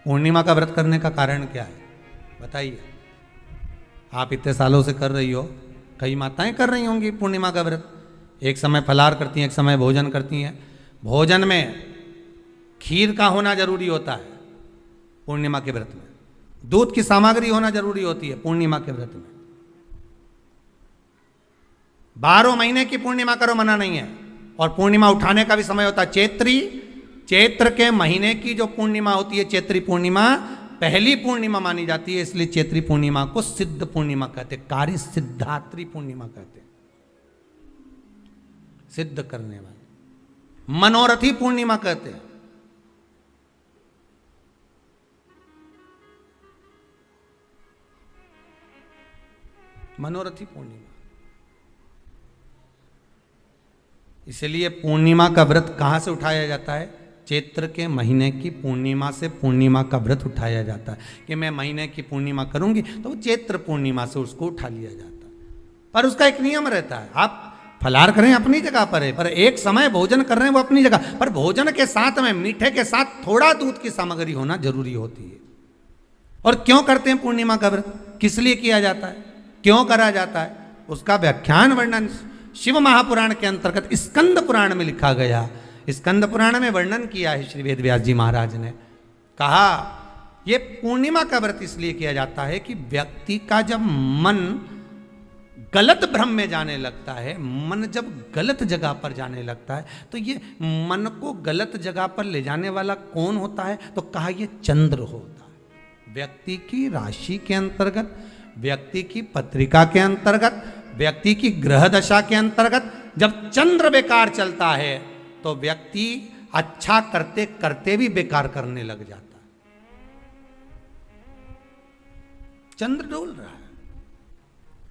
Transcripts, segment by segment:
पूर्णिमा का व्रत करने का कारण क्या है बताइए। आप इतने सालों से कर रही हो, कई माताएं कर रही होंगी पूर्णिमा का व्रत, एक समय फलाहार करती हैं, एक समय भोजन करती हैं। भोजन में खीर का होना जरूरी होता है पूर्णिमा के व्रत में, दूध की सामग्री होना जरूरी होती है पूर्णिमा के व्रत में। 12 महीने की पूर्णिमा करो मना नहीं है, और पूर्णिमा उठाने का भी समय होता है चैत्री। चैत्र के महीने की जो पूर्णिमा होती है चैत्री पूर्णिमा पहली पूर्णिमा मानी जाती है, इसलिए चैत्री पूर्णिमा को सिद्ध पूर्णिमा कहते, कार्य सिद्धात्री पूर्णिमा कहते, सिद्ध करने वाले, मनोरथी पूर्णिमा कहते हैं। मनोरथी पूर्णिमा, इसलिए पूर्णिमा का व्रत कहां से उठाया जाता है? चैत्र के महीने की पूर्णिमा से पूर्णिमा का व्रत उठाया जाता है कि मैं महीने की पूर्णिमा करूंगी तो वो चैत्र पूर्णिमा से उसको उठा लिया जाता है। पर उसका एक नियम रहता है, आप फलाहार करें अपनी जगह पर है, पर एक समय भोजन कर रहे हैं वो अपनी जगह पर, भोजन के साथ में मीठे के साथ थोड़ा दूध की सामग्री होना जरूरी होती है। और क्यों करते हैं पूर्णिमा का व्रत, किस लिए किया जाता है, क्यों करा जाता है, उसका व्याख्यान वर्णन शिव महापुराण के अंतर्गत स्कंद पुराण में लिखा गया। स्कंद पुराण में वर्णन किया है श्री वेद व्यास जी महाराज ने, कहा ये पूर्णिमा का व्रत इसलिए किया जाता है कि व्यक्ति का जब मन गलत भ्रम में जाने लगता है, मन जब गलत जगह पर जाने लगता है, तो ये मन को गलत जगह पर ले जाने वाला कौन होता है? तो कहा ये चंद्र होता है। व्यक्ति की राशि के अंतर्गत, व्यक्ति की पत्रिका के अंतर्गत, व्यक्ति की ग्रह दशा के अंतर्गत जब चंद्र बेकार चलता है तो व्यक्ति अच्छा करते करते भी बेकार करने लग जाता है। चंद्र डोल रहा है।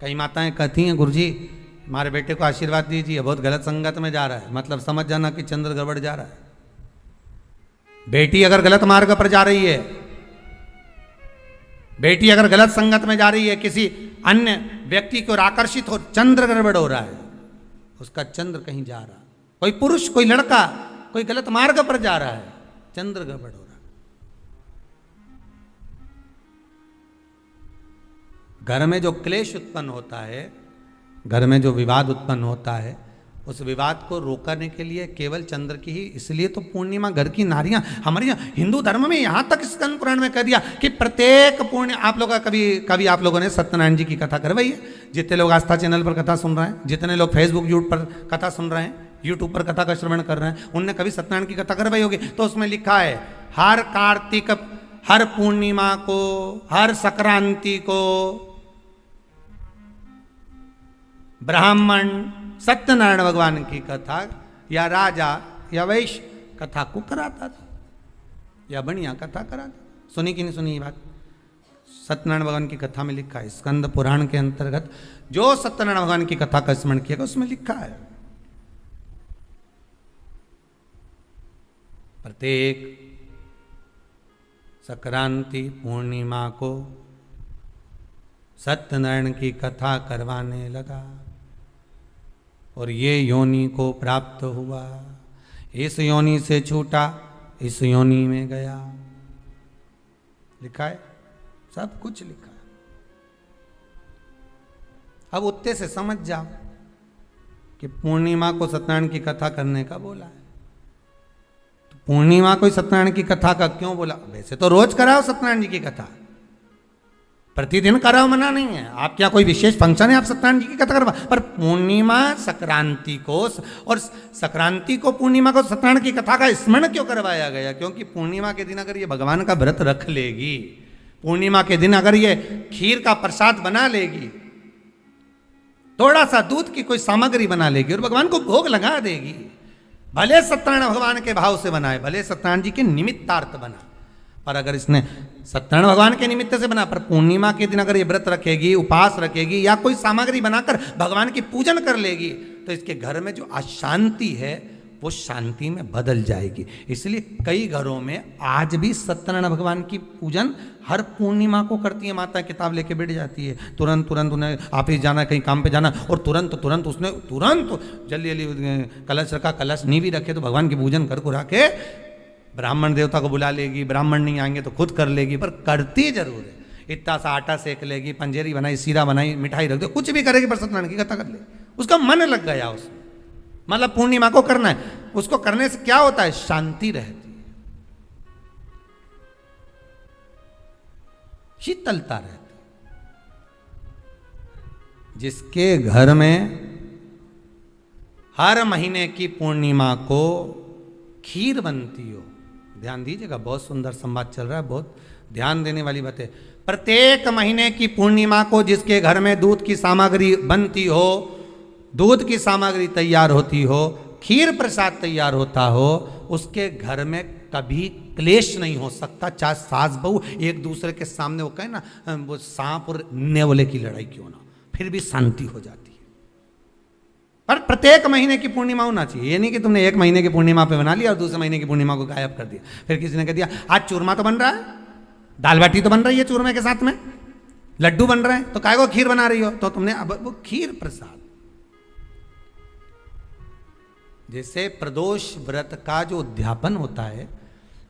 कई माताएं कहती हैं गुरुजी हमारे बेटे को आशीर्वाद दीजिए, बहुत गलत संगत में जा रहा है, मतलब समझ जाना कि चंद्र गड़बड़ जा रहा है। बेटी अगर गलत मार्ग पर जा रही है, बेटी अगर गलत संगत में जा रही है, किसी अन्य व्यक्ति की ओर आकर्षित हो, चंद्र गड़बड़ हो रहा है, उसका चंद्र कहीं जा रहा है। कोई पुरुष, कोई लड़का कोई गलत मार्ग पर जा रहा है, चंद्र गड़बड़ हो रहा है। घर में जो क्लेश उत्पन्न होता है, घर में जो विवाद उत्पन्न होता है, उस विवाद को रोकने के लिए केवल चंद्र की ही, इसलिए तो पूर्णिमा घर की नारियां, हमारे यहाँ हिंदू धर्म में यहां तक स्कंद पुराण में कह दिया कि प्रत्येक पूर्ण, आप लोग कभी आप लोगों ने सत्यनारायण जी की कथा करवाई है? जितने लोग आस्था चैनल पर कथा सुन रहे हैं, जितने लोग फेसबुक यूट्यूब पर कथा सुन रहे हैं, यूट्यूब पर कथा का श्रवण कर रहे हैं, उनने कभी सत्यनारायण की कथा करवाई होगी। तो उसमें लिखा है हर कार्तिक, हर पूर्णिमा को, हर संक्रांति को ब्राह्मण सत्यनारायण भगवान की कथा या राजा या वैश्य कथा को कराता था, या बढ़िया कथा कराता। सुनी कि नहीं सुनी ये बात? सत्यनारायण भगवान की कथा में लिखा है, स्कंद पुराण के अंतर्गत जो सत्यनारायण भगवान की कथा का स्मरण किया उसमें लिखा है प्रत्येक संक्रांति पूर्णिमा को सत्यनारायण की कथा करवाने लगा और ये योनि को प्राप्त हुआ, इस योनि से छूटा, इस योनि में गया। लिखा है, सब कुछ लिखा है। अब उत्ते से समझ जाओ कि पूर्णिमा को सत्यनारायण की कथा करने का बोला है, तो पूर्णिमा को सत्यनारायण की कथा का क्यों बोला? वैसे तो रोज कराओ सत्यनारायण जी की कथा, प्रतिदिन कराओ, मना नहीं है। आप क्या कोई विशेष फंक्शन है आप सत्यनारायण जी की कथा करवा, पर पूर्णिमा संक्रांति को और संक्रांति को पूर्णिमा को सत्यनारायण की कथा का स्मरण क्यों करवाया गया? क्योंकि पूर्णिमा के दिन अगर ये भगवान का व्रत रख लेगी, पूर्णिमा के दिन अगर ये खीर का प्रसाद बना लेगी, थोड़ा सा दूध की कोई सामग्री बना लेगी और भगवान को भोग लगा देगी, भले सत्यनारायण भगवान के भाव से बनाए, भले सत्यनारायण जी के निमित्तार्थ बना, पर अगर इसने सत्यनारायण भगवान के निमित्त से बना, पर पूर्णिमा के दिन अगर ये व्रत रखेगी, उपास रखेगी या कोई सामग्री बनाकर भगवान की पूजन कर लेगी, तो इसके घर में जो अशांति है वो शांति में बदल जाएगी। इसलिए कई घरों में आज भी सत्यनारायण भगवान की पूजन हर पूर्णिमा को करती है। माता किताब लेके बैठ जाती है, तुरंत उन्हें ऑफिस जाना, कहीं काम पे जाना, और तुरंत उसने जल्दी कलश रखा, कलश नहीं भी रखे तो भगवान की पूजन कर के ब्राह्मण देवता को बुला लेगी, ब्राह्मण नहीं आएंगे तो खुद कर लेगी, पर करती जरूर है। इतना सा आटा सेक लेगी, पंजेरी बनाई, सीरा बनाई, मिठाई रख दो, कुछ भी करेगी पर सत्यनारायण की कथा कर ले। उसका मन लग गया उसमें, मतलब पूर्णिमा को करना है। उसको करने से क्या होता है? शांति रहती है, शीतलता रहती है। जिसके घर में हर महीने की पूर्णिमा को खीर बनती हो, ध्यान दीजिएगा, बहुत सुंदर संवाद चल रहा है, बहुत ध्यान देने वाली बात है। प्रत्येक महीने की पूर्णिमा को जिसके घर में दूध की सामग्री बनती हो, दूध की सामग्री तैयार होती हो, खीर प्रसाद तैयार होता हो, उसके घर में कभी क्लेश नहीं हो सकता। चाहे सास बहू एक दूसरे के सामने वो कहे ना, वो सांप और नेवले की लड़ाई क्यों ना, फिर भी शांति हो जाती है। पर प्रत्येक महीने की पूर्णिमा होना चाहिए। ये नहीं कि तुमने एक महीने की पूर्णिमा पे बना लिया और दूसरे महीने की पूर्णिमा को गायब कर दिया। फिर किसी ने कह दिया आज चूरमा तो बन रहा है, दाल बाटी तो बन रही है चूरमे के साथ में, लड्डू बन रहे हैं, तो काय को खीर बना रही हो? तो तुमने अब वो खीर प्रसाद। जैसे प्रदोष व्रत का जो उद्यापन होता है,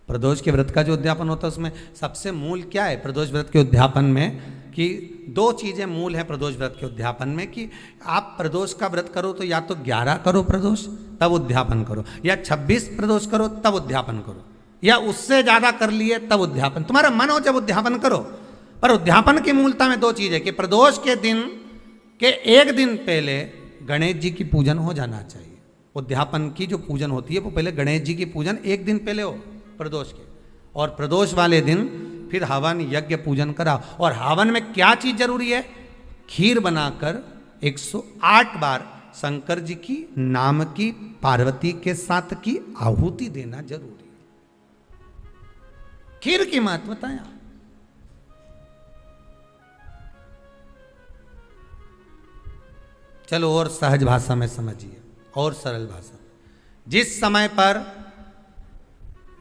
प्रदोष के व्रत का जो उद्यापन होता है, उसमें सबसे मूल क्या है प्रदोष व्रत के उद्यापन में? कि दो चीजें मूल है प्रदोष व्रत के उद्यापन में, कि आप प्रदोष का व्रत करो तो या तो 11 करो प्रदोष तब उद्यापन करो, या 26 प्रदोष करो तब उद्यापन करो, या उससे ज्यादा कर लिए तब उद्यापन। तुम्हारा मन हो जब उद्यापन करो। पर उद्यापन की मूलता में दो चीजें, कि प्रदोष के दिन के एक दिन पहले गणेश जी की पूजन हो जाना चाहिए। उद्यापन की जो पूजन होती है वो पहले गणेश जी की पूजन एक दिन पहले हो प्रदोष के, और प्रदोष वाले दिन फिर हवन यज्ञ पूजन करा। और हवन में क्या चीज जरूरी है? खीर बनाकर 108 बार शंकर जी की नाम की पार्वती के साथ की आहुति देना जरूरी है। खीर की महत्वता है। चलो और सहज भाषा में समझिए, और सरल भाषा। जिस समय पर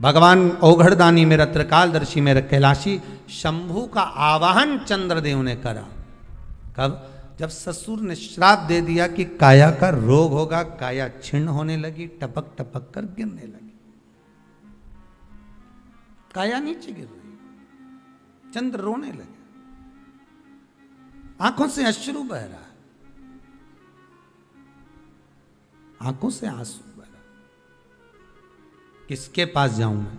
भगवान औघड़दानी मेरा त्रिकालदर्शी मेरा कैलाशी शंभू का आवाहन चंद्रदेव ने करा, कब? जब ससुर ने श्राप दे दिया कि काया का रोग होगा, काया छिन्न होने लगी, टपक टपक कर गिरने लगी, काया नीचे गिर रही, चंद्र रोने लगे, आंखों से अश्रु बह रहा है, आंखों से आंसू बह रहा। किसके पास जाऊं मैं?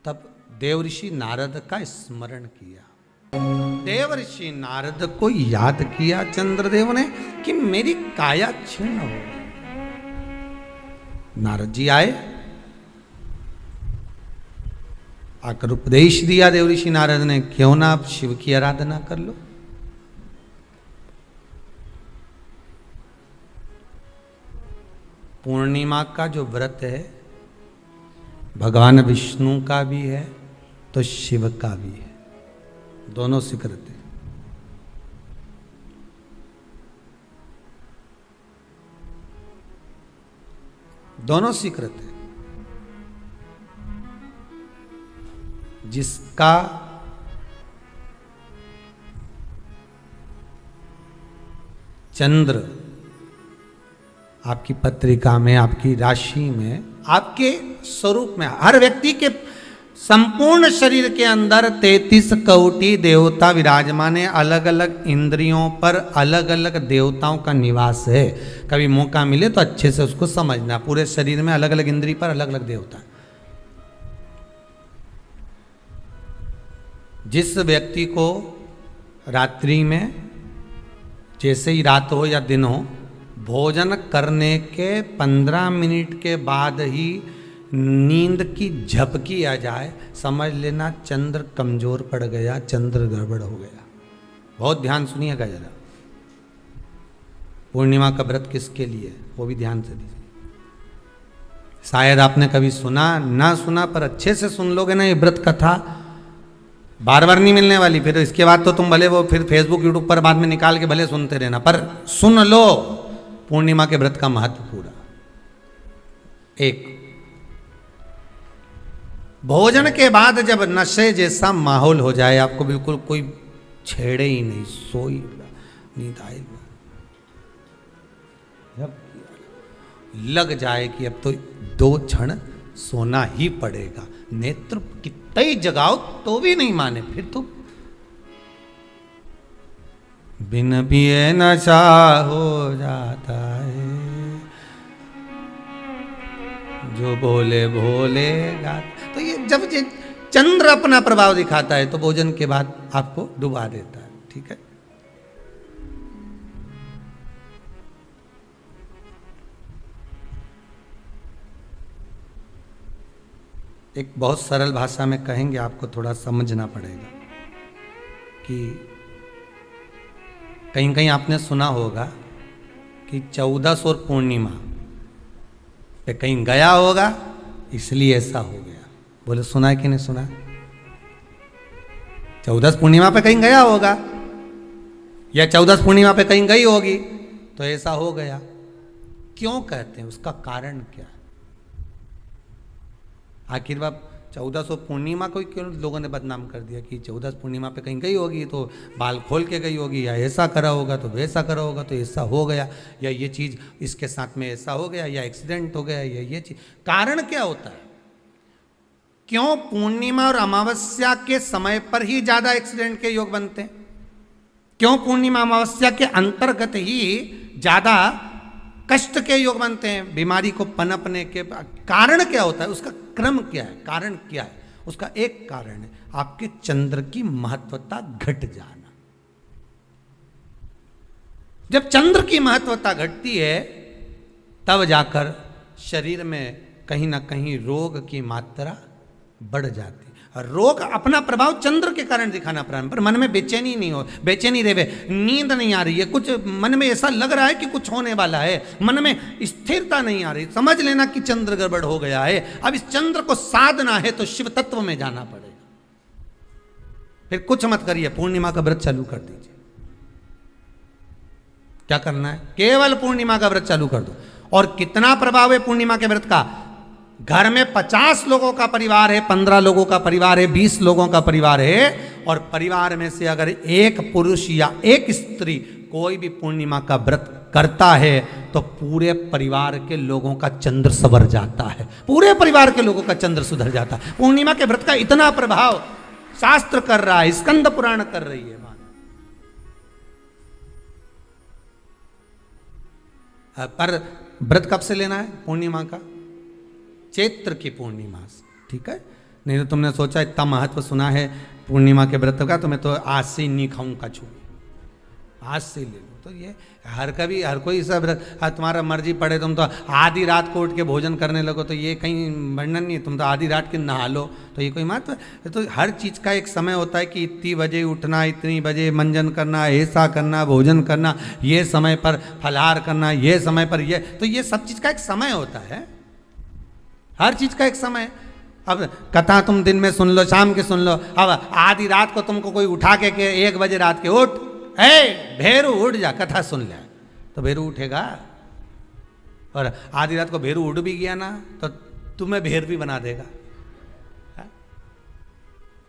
तब देवऋषि नारद का स्मरण किया। देवऋषि नारद को याद किया चंद्रदेव ने कि मेरी काया क्षीण हो। नारद जी आए, आकर उपदेश दिया देवऋषि नारद ने, क्यों ना आप शिव की आराधना कर लो। पूर्णिमा का जो व्रत है भगवान विष्णु का भी है तो शिव का भी है, दोनों स्वीकृत है। दोनों स्वीकृत है। जिसका चंद्र आपकी पत्रिका में, आपकी राशि में, आपके स्वरूप में, हर व्यक्ति के संपूर्ण शरीर के अंदर 33 कोटि देवता विराजमान है। अलग अलग इंद्रियों पर अलग अलग देवताओं का निवास है। कभी मौका मिले तो अच्छे से उसको समझना। पूरे शरीर में अलग अलग इंद्रिय पर अलग अलग देवता। जिस व्यक्ति को रात्रि में, जैसे ही रात हो या दिन हो, भोजन करने के 15 मिनट के बाद ही नींद की झपकी आ जाए, समझ लेना चंद्र कमजोर पड़ गया, चंद्र गड़बड़ हो गया। बहुत ध्यान सुनिएगा जरा। पूर्णिमा का व्रत किसके लिए, वो भी ध्यान से दीजिए। शायद आपने कभी सुना ना सुना, पर अच्छे से सुन लोगे ना ये व्रत कथा, बार बार नहीं मिलने वाली। फिर इसके बाद तो तुम भले वो फिर फेसबुक यूट्यूब पर बाद में निकाल के भले सुनते रहना, पर सुन लो पूर्णिमा के व्रत का महत्व पूरा। एक, भोजन के बाद जब नशे जैसा माहौल हो जाए, आपको बिल्कुल कोई छेड़े ही नहीं, सोई नींद आए, जब लग जाए कि अब तो 2 क्षण सोना ही पड़ेगा। नेत्र कितना ही जगाओ तो भी नहीं माने, फिर तो बिन पिए नशा हो जाता है, जो बोले भोले गाता। तो ये जब ये चंद्र अपना प्रभाव दिखाता है तो भोजन के बाद आपको डुबा देता है। ठीक है, एक बहुत सरल भाषा में कहेंगे, आपको थोड़ा समझना पड़ेगा कि कहीं कहीं आपने सुना होगा कि 14 और पूर्णिमा पे कहीं गया होगा इसलिए ऐसा हो गया। बोले सुना है कि नहीं सुना? 14 पूर्णिमा पे कहीं गया होगा या 14 पूर्णिमा पे कहीं गई होगी तो ऐसा हो गया। क्यों कहते हैं, उसका कारण क्या है? आखिर बात 1400 पूर्णिमा को क्यों लोगों ने बदनाम कर दिया कि 14 पूर्णिमा पे कहीं गई होगी तो बाल खोल के गई होगी, या ऐसा करा होगा तो वैसा करा होगा तो ऐसा हो गया, या ये चीज़ इसके साथ में ऐसा हो गया, या एक्सीडेंट हो गया, या ये चीज़। कारण क्या होता है? क्यों पूर्णिमा और अमावस्या के समय पर ही ज़्यादा एक्सीडेंट के योग बनते हैं? क्यों पूर्णिमा अमावस्या के अंतर्गत ही ज़्यादा कष्ट के योग बनते हैं, बीमारी को पनपने के? कारण क्या होता है? उसका क्रम क्या है? कारण क्या है? उसका एक कारण है आपके चंद्र की महत्वता घट जाना। जब चंद्र की महत्वता घटती है तब जाकर शरीर में कहीं ना कहीं रोग की मात्रा बढ़ जाती है। रोग अपना प्रभाव चंद्र के कारण दिखाना प्रारंभ, पर मन में बेचैनी नहीं हो, बेचैनी रहे, नींद नहीं आ रही है, कुछ मन में ऐसा लग रहा है कि कुछ होने वाला है, मन में स्थिरता नहीं आ रही, समझ लेना कि चंद्र गड़बड़ हो गया है। अब इस चंद्र को साधना है तो शिव तत्व में जाना पड़ेगा। फिर कुछ मत करिए, पूर्णिमा का व्रत चालू कर दीजिए। क्या करना है? केवल पूर्णिमा का व्रत चालू कर दो। और कितना प्रभाव है पूर्णिमा के व्रत का? घर में 50 लोगों का परिवार है, 15 लोगों का परिवार है, 20 लोगों का परिवार है, और परिवार में से अगर एक पुरुष या एक स्त्री कोई भी पूर्णिमा का व्रत करता है तो पूरे परिवार के लोगों का चंद्र संवर जाता है, पूरे परिवार के लोगों का चंद्र सुधर जाता है। पूर्णिमा के व्रत का इतना प्रभाव शास्त्र कर रहा है, स्कंद पुराण कर रही है। पर व्रत कब से लेना है? पूर्णिमा का, चैत्र की पूर्णिमा से। ठीक है, नहीं तो तुमने सोचा इतना महत्व सुना है पूर्णिमा के व्रत का तो मैं तो आज से ही नहीं खाऊं कछू, आज से ले लो। तो ये हर कोई सब तुम्हारा मर्जी पड़े, तुम तो आधी रात को उठ के भोजन करने लगो तो ये कहीं वर्णन नहीं है। तुम तो आधी रात के नहा लो तो ये कोई महत्व? तो हर चीज़ का एक समय होता है कि इतनी बजे उठना, इतनी बजे मंजन करना, ऐसा करना, भोजन करना, ये समय पर फलाहार करना, ये समय पर ये, तो ये सब चीज़ का एक समय होता है, हर चीज़ का एक समय। अब कथा तुम दिन में सुन लो, शाम के सुन लो, अब आधी रात को तुमको कोई उठा के 1 बजे रात के उठ, भेरू उठ जा, कथा सुन ले, तो भेरू उठेगा? और आधी रात को भेरू उठ भी गया ना तो तुम्हें भेर भी बना देगा।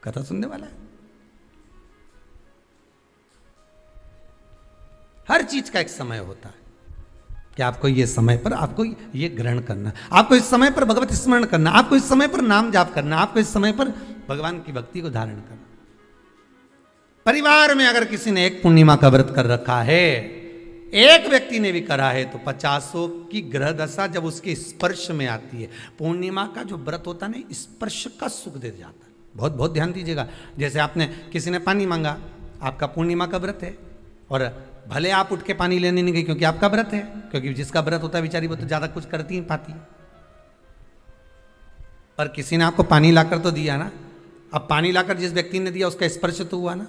कथा सुनने वाला है। हर चीज का एक समय होता है कि आपको ये समय पर आपको ये ग्रहण करना, आपको इस समय पर भगवत स्मरण करना, आपको इस समय पर नाम जाप करना, आपको इस समय पर भगवान की भक्ति को धारण करना। परिवार में अगर किसी ने एक पूर्णिमा का व्रत कर रखा है, एक व्यक्ति ने भी करा है, तो 50 की ग्रह दशा जब उसके स्पर्श में आती है, पूर्णिमा का जो व्रत होता है ना, स्पर्श का सुख दे जाता है। बहुत बहुत ध्यान दीजिएगा। जैसे आपने किसी ने पानी मांगा, आपका पूर्णिमा का व्रत है, और भले आप उठ के पानी लेने नहीं गए क्योंकि आपका व्रत है, क्योंकि जिसका व्रत होता है बेचारी वो तो ज्यादा कुछ करती नहीं पाती, पर किसी ने आपको पानी लाकर तो दिया ना। अब पानी लाकर जिस व्यक्ति ने दिया उसका स्पर्श तो हुआ ना।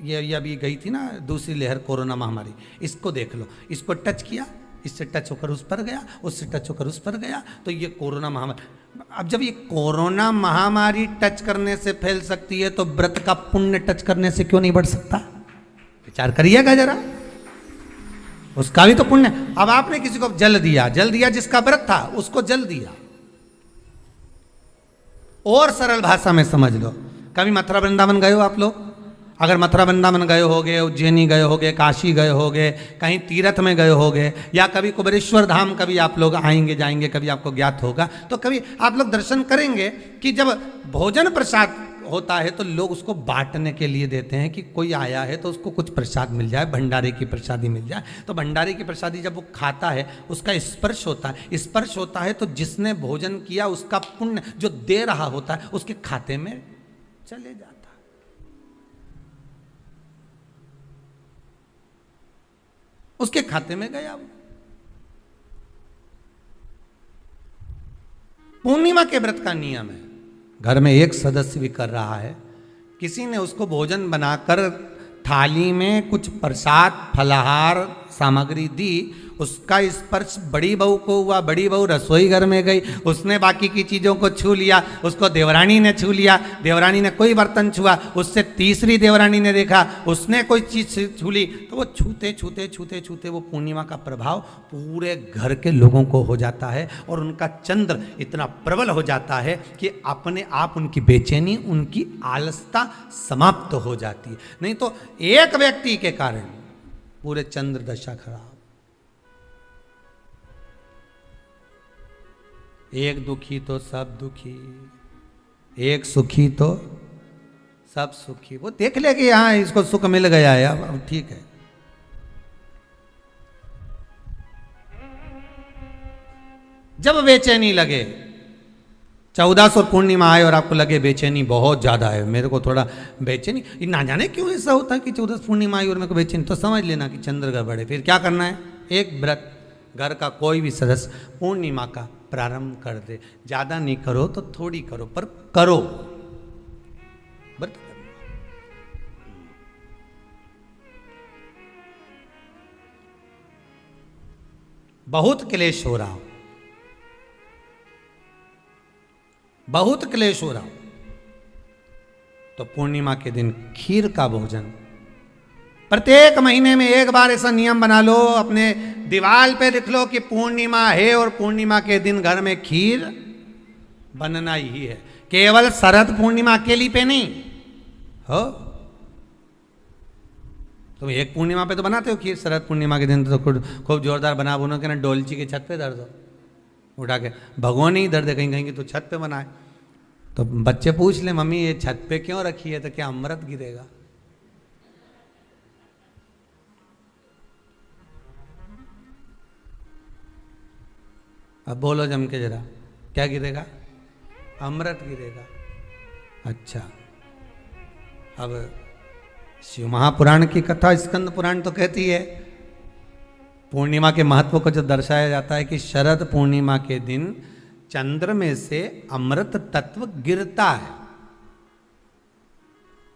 ये अभी गई थी ना दूसरी लहर कोरोना महामारी, इसको देख लो, इसको टच किया, इससे टच होकर उस पर गया, उससे टच होकर उस पर गया, तो ये कोरोना महामारी। अब जब ये कोरोना महामारी टच करने से फैल सकती है तो व्रत का पुण्य टच करने से क्यों नहीं बढ़ सकता? विचार करिएगा जरा, उसका भी तो पुण्य। अब आपने किसी को जल दिया जिसका व्रत था उसको जल दिया। और सरल भाषा में समझ लो, कभी मथुरा वृंदावन गए हो आप लोग? अगर मथुरा वृंदावन गए होगे, उज्जैनी गए होगे, काशी गए होगे, कहीं तीर्थ में गए होगे, या कभी कुबेरेश्वर धाम कभी आप लोग आएंगे जाएंगे, कभी आपको ज्ञात होगा, तो कभी आप लोग दर्शन करेंगे कि जब भोजन प्रसाद होता है तो लोग उसको बांटने के लिए देते हैं कि कोई आया है तो उसको कुछ प्रसाद मिल जाए, भंडारे की प्रसादी मिल जाए। तो भंडारे की प्रसादी जब वो खाता है उसका स्पर्श होता है, स्पर्श होता है तो जिसने भोजन किया उसका पुण्य जो दे रहा होता है उसके खाते में चले जाता है। उसके खाते में गया वो। पूर्णिमा के व्रत का नियम है, घर में एक सदस्य भी कर रहा है, किसी ने उसको भोजन बनाकर थाली में कुछ प्रसाद फलाहार सामग्री दी, उसका स्पर्श बड़ी बहू को हुआ, बड़ी बहू रसोई घर में गई, उसने बाकी की चीज़ों को छू लिया, उसको देवरानी ने छू लिया, देवरानी ने कोई बर्तन छुआ, उससे तीसरी देवरानी ने देखा, उसने कोई चीज़ छू ली, तो वो छूते छूते छूते छूते वो पूर्णिमा का प्रभाव पूरे घर के लोगों को हो जाता है और उनका चंद्र इतना प्रबल हो जाता है कि अपने आप उनकी बेचैनी, उनकी आलसता समाप्त हो जाती है। नहीं तो एक व्यक्ति के कारण पूरे चंद्र दशा खराब। एक दुखी तो सब दुखी, एक सुखी तो सब सुखी। वो देख ले कि हाँ इसको सुख मिल गया है, अब ठीक है। जब बेचैनी लगे, 14 और पूर्णिमा आए और आपको लगे बेचैनी बहुत ज्यादा है, मेरे को थोड़ा बेचैनी, ना जाने क्यों ऐसा होता है कि 14 पूर्णिमा आई और मेरे को बेचैनी, तो समझ लेना कि चंद्र गड़बड़ है। फिर क्या करना है, एक व्रत घर का कोई भी सदस्य पूर्णिमा का प्रारंभ कर दे। ज्यादा नहीं करो तो थोड़ी करो, पर करो, व्रत करो। बहुत क्लेश हो रहा हो, बहुत क्लेश हो रहा हो, तो पूर्णिमा के दिन खीर का भोजन प्रत्येक महीने में एक बार ऐसा नियम बना लो, अपने दीवार पे लिख लो कि पूर्णिमा है और पूर्णिमा के दिन घर में खीर बनना ही है। केवल शरद पूर्णिमा अकेली पे नहीं हो, तुम एक पूर्णिमा पे तो बनाते हो खीर, शरद पूर्णिमा के दिन तो खूब जोरदार बना बुनो के ना डोलची के छत पे धर दो, उठा के भगोनी ही धर दे, कहीं कहीं की तो छत पे बनाए। तो बच्चे पूछ ले मम्मी ये छत पे क्यों रखी है, तो क्या अमृत गिरेगा। अब बोलो जम के जरा, क्या गिरेगा, अमृत गिरेगा। अच्छा, अब शिव महापुराण की कथा स्कंद पुराण तो कहती है, पूर्णिमा के महत्व को जो दर्शाया जाता है कि शरद पूर्णिमा के दिन चंद्र में से अमृत तत्व गिरता है,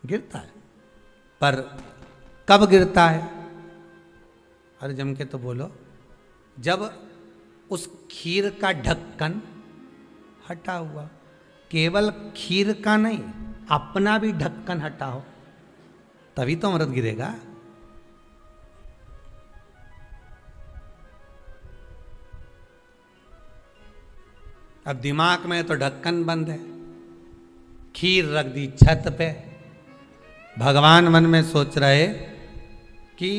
गिरता है। पर कब गिरता है, अरे जम के तो बोलो, जब उस खीर का ढक्कन हटा हुआ, केवल खीर का नहीं अपना भी ढक्कन हटाओ, तभी तो अमृत गिरेगा। अब दिमाग में तो ढक्कन बंद है, खीर रख दी छत पे, भगवान मन में सोच रहे कि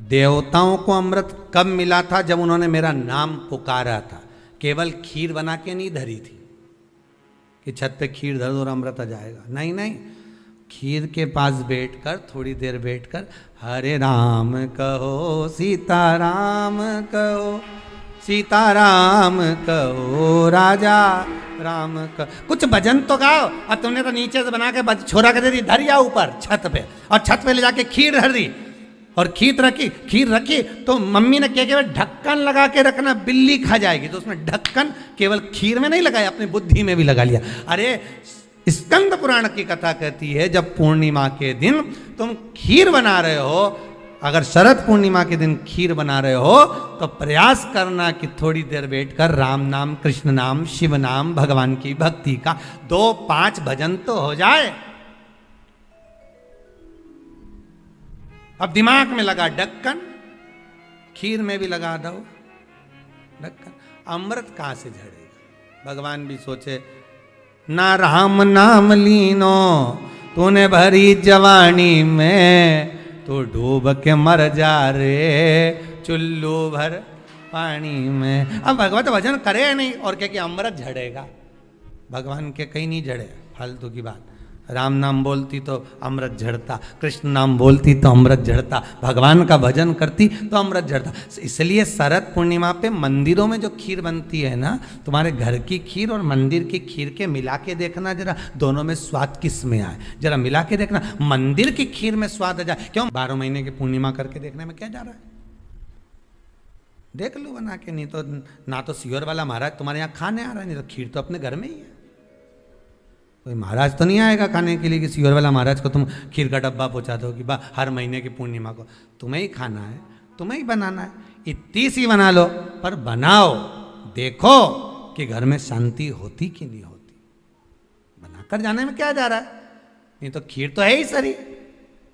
देवताओं को अमृत कब मिला था, जब उन्होंने मेरा नाम पुकारा था, केवल खीर बना के नहीं धरी थी कि छत पे खीर धर दो और अमृत आ जाएगा। नहीं नहीं, खीर के पास बैठकर थोड़ी देर बैठकर हरे राम कहो सीताराम कहो, सीताराम कहो राजा राम कहो, कुछ भजन तो गाओ। अब तुमने तो नीचे से बना के छोरा कर दे दी, धरिया ऊपर छत पे, और छत पे ले जाके खीर धर दी और खीर रखी तो मम्मी ने क्या केवल ढक्कन लगा के रखना, बिल्ली खा जाएगी, तो उसमें ढक्कन केवल खीर में नहीं लगाया, अपनी बुद्धि में भी लगा लिया। अरे स्कंद पुराण की कथा कहती है जब पूर्णिमा के दिन तुम खीर बना रहे हो, अगर शरद पूर्णिमा के दिन खीर बना रहे हो तो प्रयास करना कि थोड़ी देर बैठकर राम नाम, कृष्ण नाम, शिव नाम, भगवान की भक्ति का 2-5 भजन तो हो जाए। अब दिमाग में लगा ढक्कन, खीर में भी लगा दो ढक्कन, अमृत कहां से झड़ेगा। भगवान भी सोचे, ना राम नाम लीनो तूने भरी जवानी में तो डूब के मर जा रे चुल्लू भर पानी में। अब भगवत भजन करे नहीं और क्या कि अमृत झड़ेगा, भगवान के कहीं नहीं झड़े, फालतू की बात। राम नाम बोलती तो अमृत झड़ता, कृष्ण नाम बोलती तो अमृत झड़ता, भगवान का भजन करती तो अमृत झड़ता। इसलिए शरद पूर्णिमा पे मंदिरों में जो खीर बनती है ना, तुम्हारे घर की खीर और मंदिर की खीर के मिला के देखना जरा, दोनों में स्वाद किस में आए, जरा मिला के देखना। मंदिर की खीर में स्वाद आ जाए, क्यों 12 महीने की पूर्णिमा करके देखने में क्या जा रहा है, देख लो बना के। नहीं तो ना तो सियोर वाला महाराज तुम्हारे यहाँ खाने आ रहा है, नहीं तो खीर तो अपने घर में ही है। कोई महाराज तो नहीं आएगा खाने के लिए कि सियोर वाला महाराज को तुम खीर का डब्बा पहुंचा दो कि बा हर महीने की पूर्णिमा को तुम्हें ही खाना है, तुम्हें ही बनाना है। इतनी सी बना लो, पर बनाओ, देखो कि घर में शांति होती कि नहीं होती। बनाकर जाने में क्या जा रहा है, नहीं तो खीर तो है ही सरी,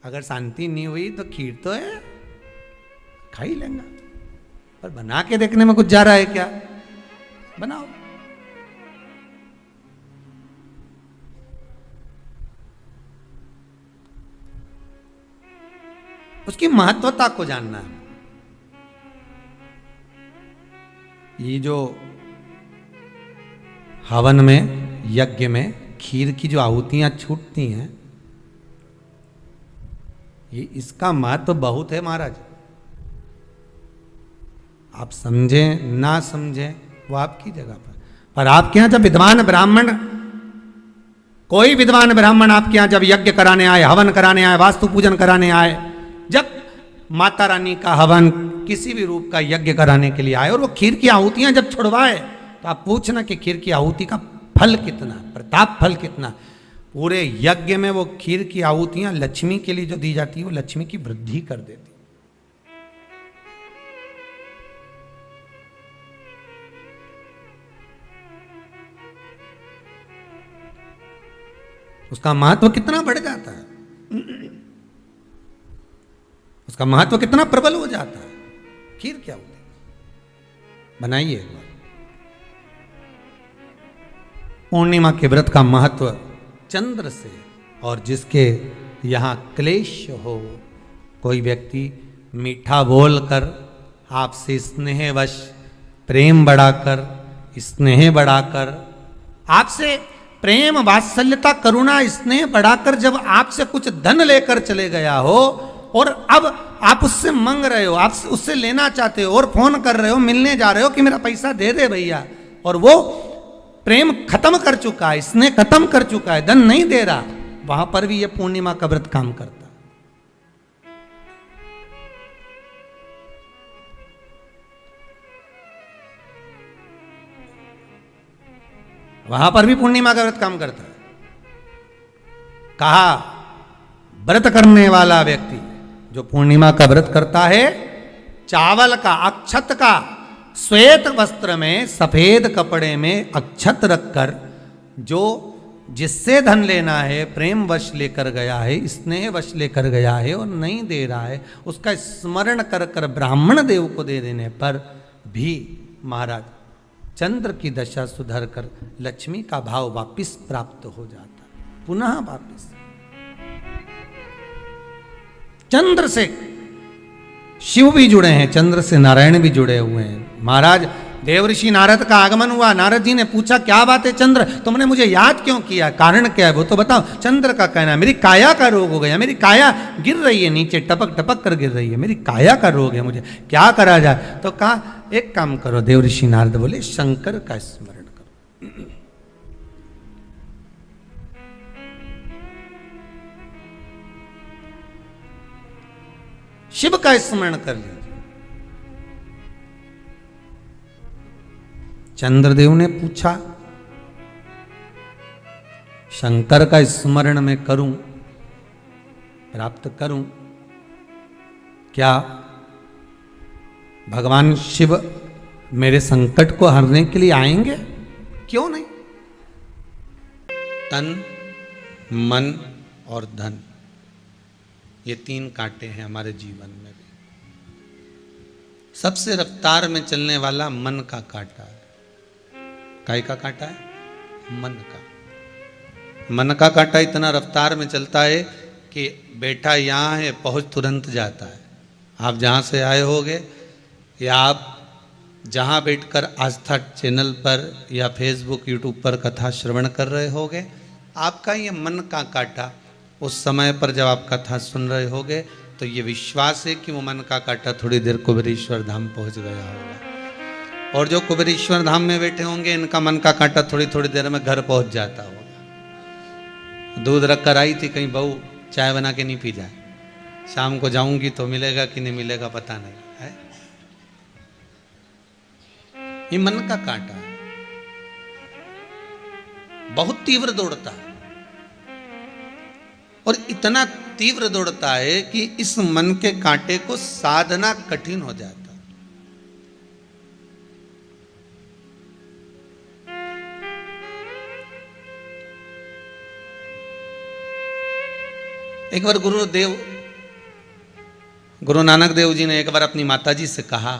अगर शांति नहीं हुई तो खीर तो है, खा ही लेंगे। पर बना के देखने में कुछ जा रहा है क्या, बनाओ। उसकी महत्वता को जानना है। ये जो हवन में, यज्ञ में खीर की जो आहुतियां छूटती हैं, ये इसका महत्व बहुत है महाराज। आप समझें ना समझें वो आपकी जगह पर आपके यहां जब विद्वान ब्राह्मण, कोई विद्वान ब्राह्मण आपके यहां जब यज्ञ कराने आए, हवन कराने आए, वास्तु पूजन कराने आए, जब माता रानी का हवन किसी भी रूप का यज्ञ कराने के लिए आए और वो खीर की आहुतियां जब छुड़वाए, तो आप पूछना कि खीर की आहुति का फल कितना, प्रताप फल कितना। पूरे यज्ञ में वो खीर की आहुतियां लक्ष्मी के लिए जो दी जाती है, वो लक्ष्मी की वृद्धि कर देती। उसका महत्व कितना बढ़ जाता है, उसका महत्व कितना प्रबल हो जाता है। खीर क्या होती है, बनाइए एक बार। पूर्णिमा के व्रत का महत्व चंद्र से, और जिसके यहां क्लेश हो, कोई व्यक्ति मीठा बोलकर आपसे स्नेहवश, प्रेम बढ़ाकर, स्नेह बढ़ाकर, आपसे प्रेम वात्सल्यता करुणा स्नेह बढ़ाकर जब आपसे कुछ धन लेकर चले गया हो, और अब आप उससे मांग रहे हो, आप उससे लेना चाहते हो और फोन कर रहे हो, मिलने जा रहे हो कि मेरा पैसा दे दे भैया, और वो प्रेम खत्म कर चुका है, स्नेह खत्म कर चुका है, धन नहीं दे रहा, वहां पर भी ये पूर्णिमा का व्रत काम करता। वहां पर भी पूर्णिमा का व्रत काम करता है। कहा व्रत करने वाला व्यक्ति जो पूर्णिमा का व्रत करता है, चावल का, अक्षत का, श्वेत वस्त्र में, सफेद कपड़े में अक्षत रखकर, जो जिससे धन लेना है प्रेम वश लेकर गया है, स्नेह वश लेकर गया है और नहीं दे रहा है, उसका स्मरण कर कर ब्राह्मण देव को दे देने पर भी महाराज चंद्र की दशा सुधर कर लक्ष्मी का भाव वापिस प्राप्त हो जाता है, पुनः वापिस। चंद्र से शिव भी जुड़े हैं, चंद्र से नारायण भी जुड़े हुए हैं। महाराज देवऋषि नारद का आगमन हुआ, नारद जी ने पूछा क्या बात है चंद्र, तुमने मुझे याद क्यों किया, कारण क्या है वो तो बताओ। चंद्र का कहना, मेरी काया का रोग हो गया, मेरी काया गिर रही है नीचे, टपक टपक कर गिर रही है, मेरी काया का रोग है, मुझे क्या करा जाए। तो कहा एक काम करो, देवऋषि नारद बोले शंकर का स्मरण करो। शिव का स्मरण कर लीजिए। चंद्रदेव ने पूछा शंकर का स्मरण मैं करूं, प्राप्त करूं, क्या भगवान शिव मेरे संकट को हरने के लिए आएंगे? क्यों नहीं। तन, मन और धन, ये तीन कांटे हैं हमारे जीवन में भी। सबसे रफ्तार में चलने वाला मन का कांटा है। काय का कांटा है? मन का। मन का कांटा इतना रफ्तार में चलता है कि बैठा यहाँ है, पहुँच तुरंत जाता है। आप जहाँ से आए होगे या आप जहाँ बैठकर आस्था चैनल पर या फेसबुक यूट्यूब पर कथा श्रवण कर रहे होगे, आपका ये मन का कांटा उस समय पर जब आप कथा सुन रहे होगे तो ये विश्वास है कि वो मन का कांटा थोड़ी देर कुबेरेश्वर धाम पहुंच गया होगा। और जो कुबेरेश्वर धाम में बैठे होंगे इनका मन का कांटा थोड़ी थोड़ी देर में घर पहुंच जाता होगा। दूध रख कर आई थी, कहीं बहू चाय बना के नहीं पी जाए, शाम को जाऊंगी तो मिलेगा कि नहीं मिलेगा पता नहीं है। ये मन का कांटा है, बहुत तीव्र दौड़ता है और इतना तीव्र दौड़ता है कि इस मन के कांटे को साधना कठिन हो जाता है। एक बार गुरु नानक देव जी ने एक बार अपनी माता जी से कहा,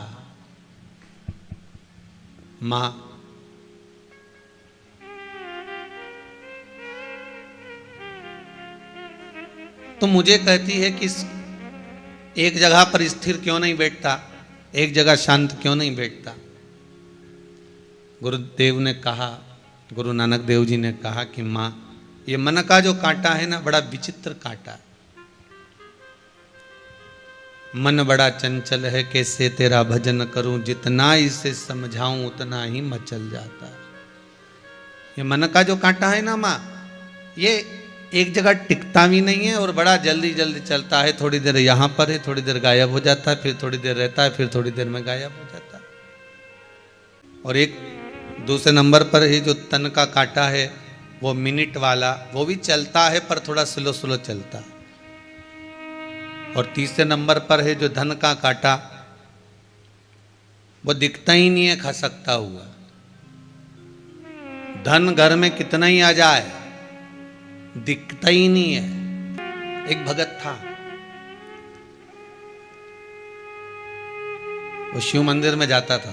मां तो मुझे कहती है कि एक जगह पर स्थिर क्यों नहीं बैठता, एक जगह शांत क्यों नहीं बैठता। गुरुदेव ने कहा, गुरु नानक देव जी ने कहा कि मां ये मन का जो कांटा है ना, बड़ा विचित्र कांटा। मन बड़ा चंचल है, कैसे तेरा भजन करूं, जितना इसे समझाऊं उतना ही मचल जाता है। ये मन का जो कांटा है ना मां, ये एक जगह टिकता भी नहीं है और बड़ा जल्दी जल्दी चलता है। थोड़ी देर यहाँ पर है, थोड़ी देर गायब हो जाता है, फिर थोड़ी देर रहता है, फिर थोड़ी देर में गायब हो जाता है। और एक दूसरे नंबर पर है जो तन का कांटा है, वो मिनट वाला, वो भी चलता है पर थोड़ा स्लो स्लो चलता है। और तीसरे नंबर पर है जो धन का कांटा, वो दिखता ही नहीं है खसकता हुआ। धन घर में कितना ही आ जाए दिखता ही नहीं है। एक भगत था, वो शिव मंदिर में जाता था।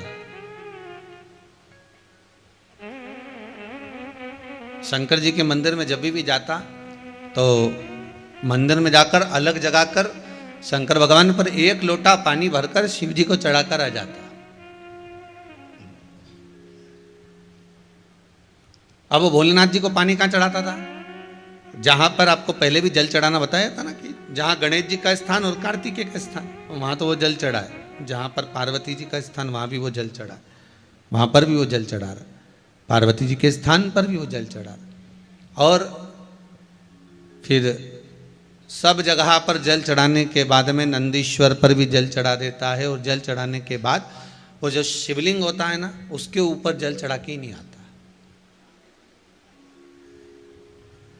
शंकर जी के मंदिर में जब भी जाता तो मंदिर में जाकर अलग जगा कर शंकर भगवान पर एक लोटा पानी भरकर शिव जी को चढ़ाकर आ जाता। अब वो भोलेनाथ जी को पानी कहां चढ़ाता था? जहां पर आपको पहले भी जल चढ़ाना बताया था ना, कि जहां गणेश जी का स्थान और कार्तिकेय का स्थान, वहां तो वो जल चढ़ा है। जहां पर पार्वती जी का स्थान, वहां भी वो जल चढ़ा, वहां पर भी वो जल चढ़ा रहा। पार्वती जी के स्थान पर भी वो जल चढ़ा रहा। और फिर सब जगह पर जल चढ़ाने के बाद में नंदीश्वर पर भी जल चढ़ा देता है। और जल चढ़ाने के बाद वो जो शिवलिंग होता है ना, उसके ऊपर जल चढ़ा के ही नहीं आता।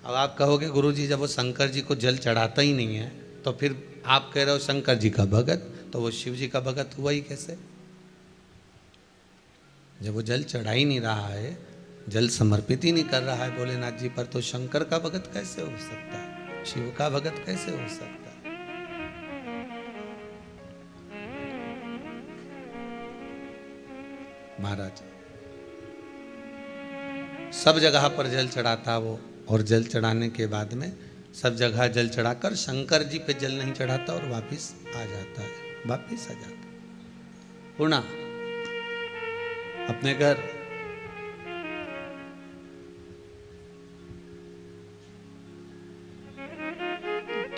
अब आप कहोगे गुरुजी जब वो शंकर जी को जल चढ़ाता ही नहीं है तो फिर आप कह रहे हो शंकर जी का भगत, तो वो शिव जी का भगत हुआ ही कैसे? जब वो जल चढ़ा ही नहीं रहा है, जल समर्पित ही नहीं कर रहा है भोलेनाथ जी पर, तो शंकर का भगत कैसे हो सकता है? शिव का भगत कैसे हो सकता है? महाराज सब जगह पर जल चढ़ाता वो, और जल चढ़ाने के बाद में सब जगह जल चढ़ाकर शंकर जी पे जल नहीं चढ़ाता और वापिस आ जाता है, वापिस आ जाता है पुणा अपने घर।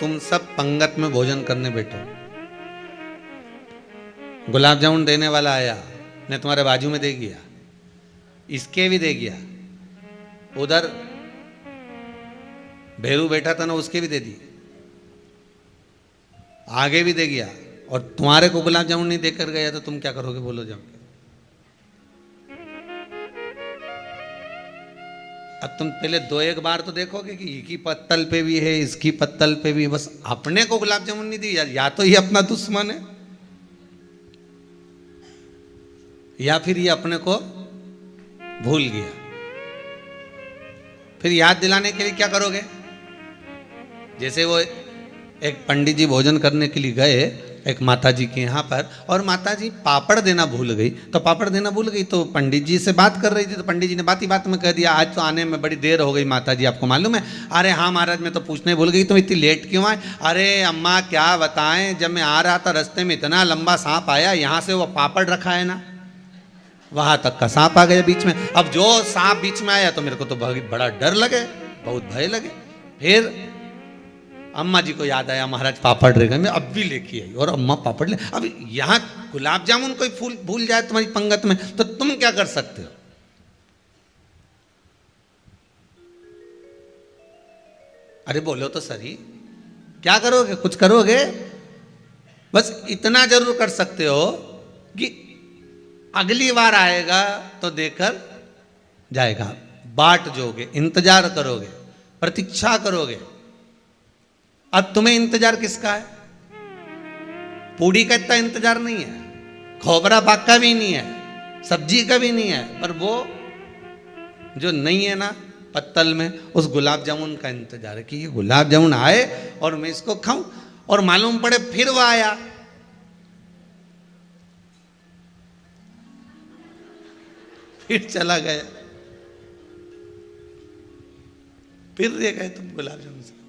तुम सब पंगत में भोजन करने बैठो, गुलाब जामुन देने वाला आया, ने तुम्हारे बाजू में दे गया, इसके भी दे गया, उधर भैरू बैठा था ना, उसके भी दे दी, आगे भी दे गया, और तुम्हारे को गुलाब जामुन नहीं देकर गया तो तुम क्या करोगे? बोलो जम के। अब तुम पहले दो एक बार तो देखोगे कि इसकी पत्तल पे भी है, इसकी पत्तल पे भी, बस अपने को गुलाब जामुन नहीं दी। या तो ये अपना दुश्मन है या फिर ये अपने को भूल गया। फिर याद दिलाने के लिए क्या करोगे? जैसे वो एक पंडित जी भोजन करने के लिए गए एक माता जी के यहाँ पर, और माता जी पापड़ देना भूल गई। तो पापड़ देना भूल गई तो पंडित जी से बात कर रही थी, तो पंडित जी ने बात ही बात में कह दिया, आज तो आने में बड़ी देर हो गई माता जी, आपको मालूम है? अरे हाँ महाराज, मैं तो पूछने भूल गई, तुम इतनी लेट क्यों आए? अरे अम्मा क्या बताएं, जब मैं आ रहा था रास्ते में इतना लंबा सांप आया, यहाँ से वो पापड़ रखा है ना, वहां तक का सांप आ गया बीच में। अब जो सांप बीच में आया तो मेरे को तो बड़ा डर लगे, बहुत भय लगे। फिर अम्मा जी को याद आया, महाराज पापड़ रह गए, मैं अब भी लेके आई, और अम्मा पापड़ ले। अब यहाँ गुलाब जामुन कोई फूल भूल जाए तुम्हारी पंगत में, तो तुम क्या कर सकते हो? अरे बोलो तो सही, क्या करोगे? कुछ करोगे? बस इतना जरूर कर सकते हो कि अगली बार आएगा तो देकर जाएगा। बाट जोगे, इंतजार करोगे, प्रतीक्षा करोगे। अब तुम्हें इंतजार किसका है? पूड़ी का इतना इंतजार नहीं है, खोबरा पाक का भी नहीं है, सब्जी का भी नहीं है, पर वो जो नहीं है ना पत्तल में, उस गुलाब जामुन का इंतजार है कि ये गुलाब जामुन आए और मैं इसको खाऊं। और मालूम पड़े फिर वो आया, फिर चला गया, फिर रह गए तुम गुलाब जामुन से।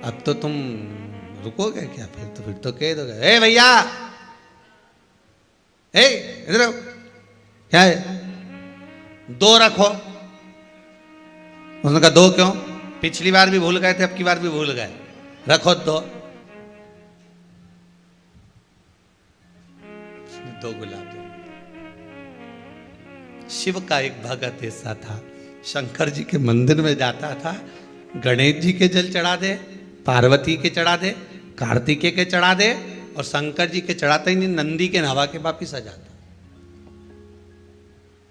अब तो तुम रुकोगे क्या? फिर तो कह दोगे, ए भैया, ए इधर आओ, क्या है? दो रखो। उसने कहा दो क्यों? पिछली बार भी भूल गए थे, अब की बार भी भूल गए, रखो दो। दो गुलाब जामुन। शिव का एक भगत ऐसा था, शंकर जी के मंदिर में जाता था, गणेश जी के जल चढ़ा दे, पार्वती के चढ़ा दे, कार्तिकेय के चढ़ा दे, और शंकर जी के चढ़ाता ही नहीं, नंदी के नवा के वापिस आ जाता।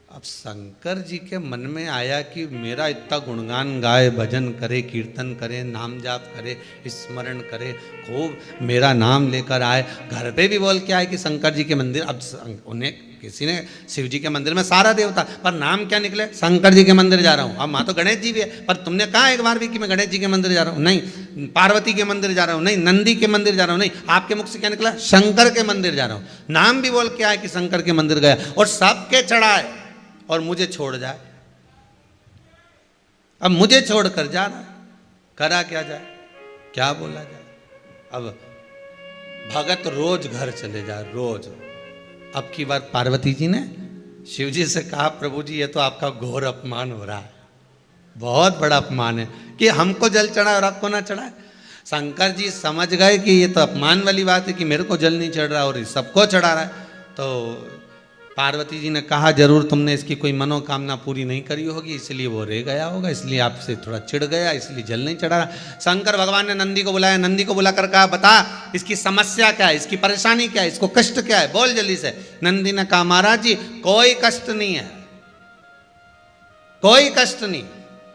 अब शंकर जी के मन में आया कि मेरा इतना गुणगान गाए, भजन करे, कीर्तन करे, नाम जाप करे, स्मरण करे, खूब मेरा नाम लेकर आए, घर पे भी बोल के आए कि शंकर जी के मंदिर। अब उन्हें किसी ने शिव जी के मंदिर में सारा देवता, पर नाम क्या निकले? शंकर जी के मंदिर जा रहा हूँ। अब माँ तो गणेश जी भी है, पर तुमने कहा एक बार भी कि मैं गणेश जी के मंदिर जा रहा हूँ? नहीं। पार्वती के मंदिर जा रहा हूँ? नहीं। नंदी के मंदिर जा रहा हूँ? नहीं। आपके मुख से क्या निकला? शंकर के मंदिर जा रहा हूँ। नाम भी बोल के आए कि शंकर के मंदिर गया, और सबके चढ़ाए, और मुझे छोड़ जाए। अब मुझे छोड़कर जा रहा, करा क्या जाए, क्या बोला जाए? अब भगत रोज घर चले जा, रोज। अब की बार पार्वती जी ने शिव जी से कहा, प्रभु जी ये तो आपका घोर अपमान हो रहा है, बहुत बड़ा अपमान है कि हमको जल चढ़ाए और आपको ना चढ़ाए। शंकर जी समझ गए कि ये तो अपमान वाली बात है कि मेरे को जल नहीं चढ़ रहा और सबको चढ़ा रहा है। तो पार्वती जी ने कहा, जरूर तुमने इसकी कोई मनोकामना पूरी नहीं करी होगी, इसलिए वो रह गया होगा, इसलिए आपसे थोड़ा चिढ़ गया, इसलिए जल नहीं चढ़ा रहा। शंकर भगवान ने नंदी को बुलाया, नंदी को बुलाकर कहा, बता इसकी समस्या क्या है, इसकी परेशानी क्या है, इसको कष्ट क्या है, बोल जल्दी से। नंदी ने कहा, महाराज जी कोई कष्ट नहीं है, कोई कष्ट नहीं।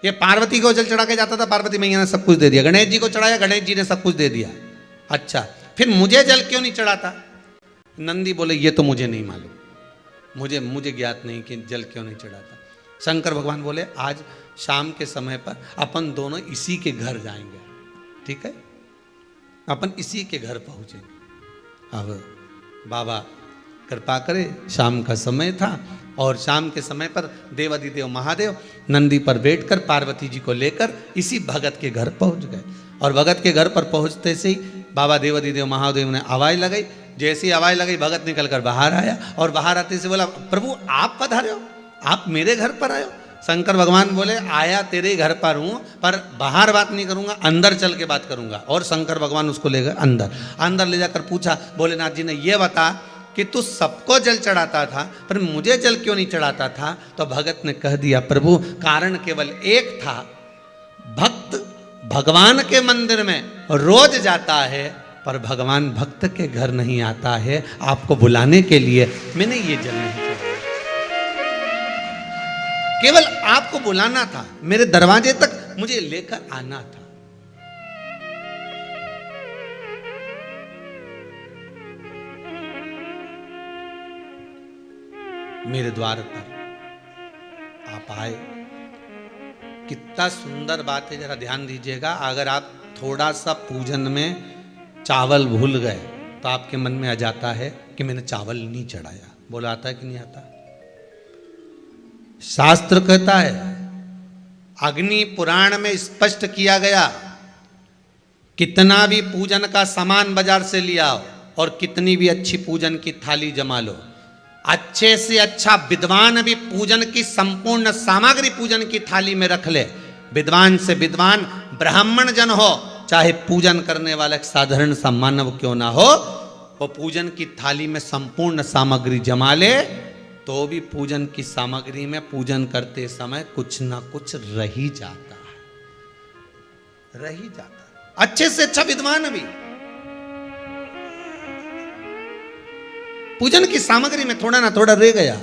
ये पार्वती को जल चढ़ा के जाता था, पार्वती मैया ने सब कुछ दे दिया। गणेश जी को चढ़ाया, गणेश जी ने सब कुछ दे दिया। अच्छा, फिर मुझे जल क्यों नहीं चढ़ाता? नंदी बोले, ये तो मुझे नहीं मालूम, मुझे ज्ञात नहीं कि जल क्यों नहीं चढ़ाता। शंकर भगवान बोले, आज शाम के समय पर अपन दोनों इसी के घर जाएंगे, ठीक है? अपन इसी के घर पहुंचेंगे। अब बाबा कृपा करे, शाम का समय था, और शाम के समय पर देवाधिदेव महादेव नंदी पर बैठकर पार्वती जी को लेकर इसी भगत के घर पहुंच गए। और भगत के घर पर पहुंचते से ही बाबा देवाधिदेव महादेव ने आवाज लगाई। जैसी आवाज लगी, भगत निकल कर बाहर आया, और बाहर आते से बोला, प्रभु आप पधारे हो, आप मेरे घर पर आए हो? शंकर भगवान बोले, आया तेरे घर पर हूं, पर बाहर बात नहीं करूंगा, अंदर चल के बात करूंगा। और शंकर भगवान उसको ले गए अंदर ले जाकर पूछा, भोलेनाथ जी ने, ये बता कि तू सबको जल चढ़ाता था, पर मुझे जल क्यों नहीं चढ़ाता था? तो भगत ने कह दिया, प्रभु कारण केवल एक था, भक्त भगवान के मंदिर में रोज जाता है, पर भगवान भक्त के घर नहीं आता है। आपको बुलाने के लिए मैंने ये जल नहीं चढ़ाया, केवल आपको बुलाना था, मेरे दरवाजे तक मुझे लेकर आना था। मेरे द्वार पर आप आए कितना सुंदर बात है, जरा ध्यान दीजिएगा। अगर आप थोड़ा सा पूजन में चावल भूल गए तो आपके मन में आ जाता है कि मैंने चावल नहीं चढ़ाया। बोला आता है कि नहीं आता? शास्त्र कहता है, अग्नि पुराण में स्पष्ट किया गया, कितना भी पूजन का सामान बाजार से लिया और कितनी भी अच्छी पूजन की थाली जमा लो, अच्छे से अच्छा विद्वान भी पूजन की संपूर्ण सामग्री पूजन की थाली में रख ले, विद्वान से विद्वान ब्राह्मण जन हो, चाहे पूजन करने वाला एक साधारण सा मानव क्यों ना हो, वो पूजन की थाली में संपूर्ण सामग्री जमा ले तो भी पूजन की सामग्री में पूजन करते समय कुछ ना कुछ रह ही जाता है, रह ही जाता है। अच्छे से अच्छा विद्वान भी पूजन की सामग्री में थोड़ा ना थोड़ा रह गया।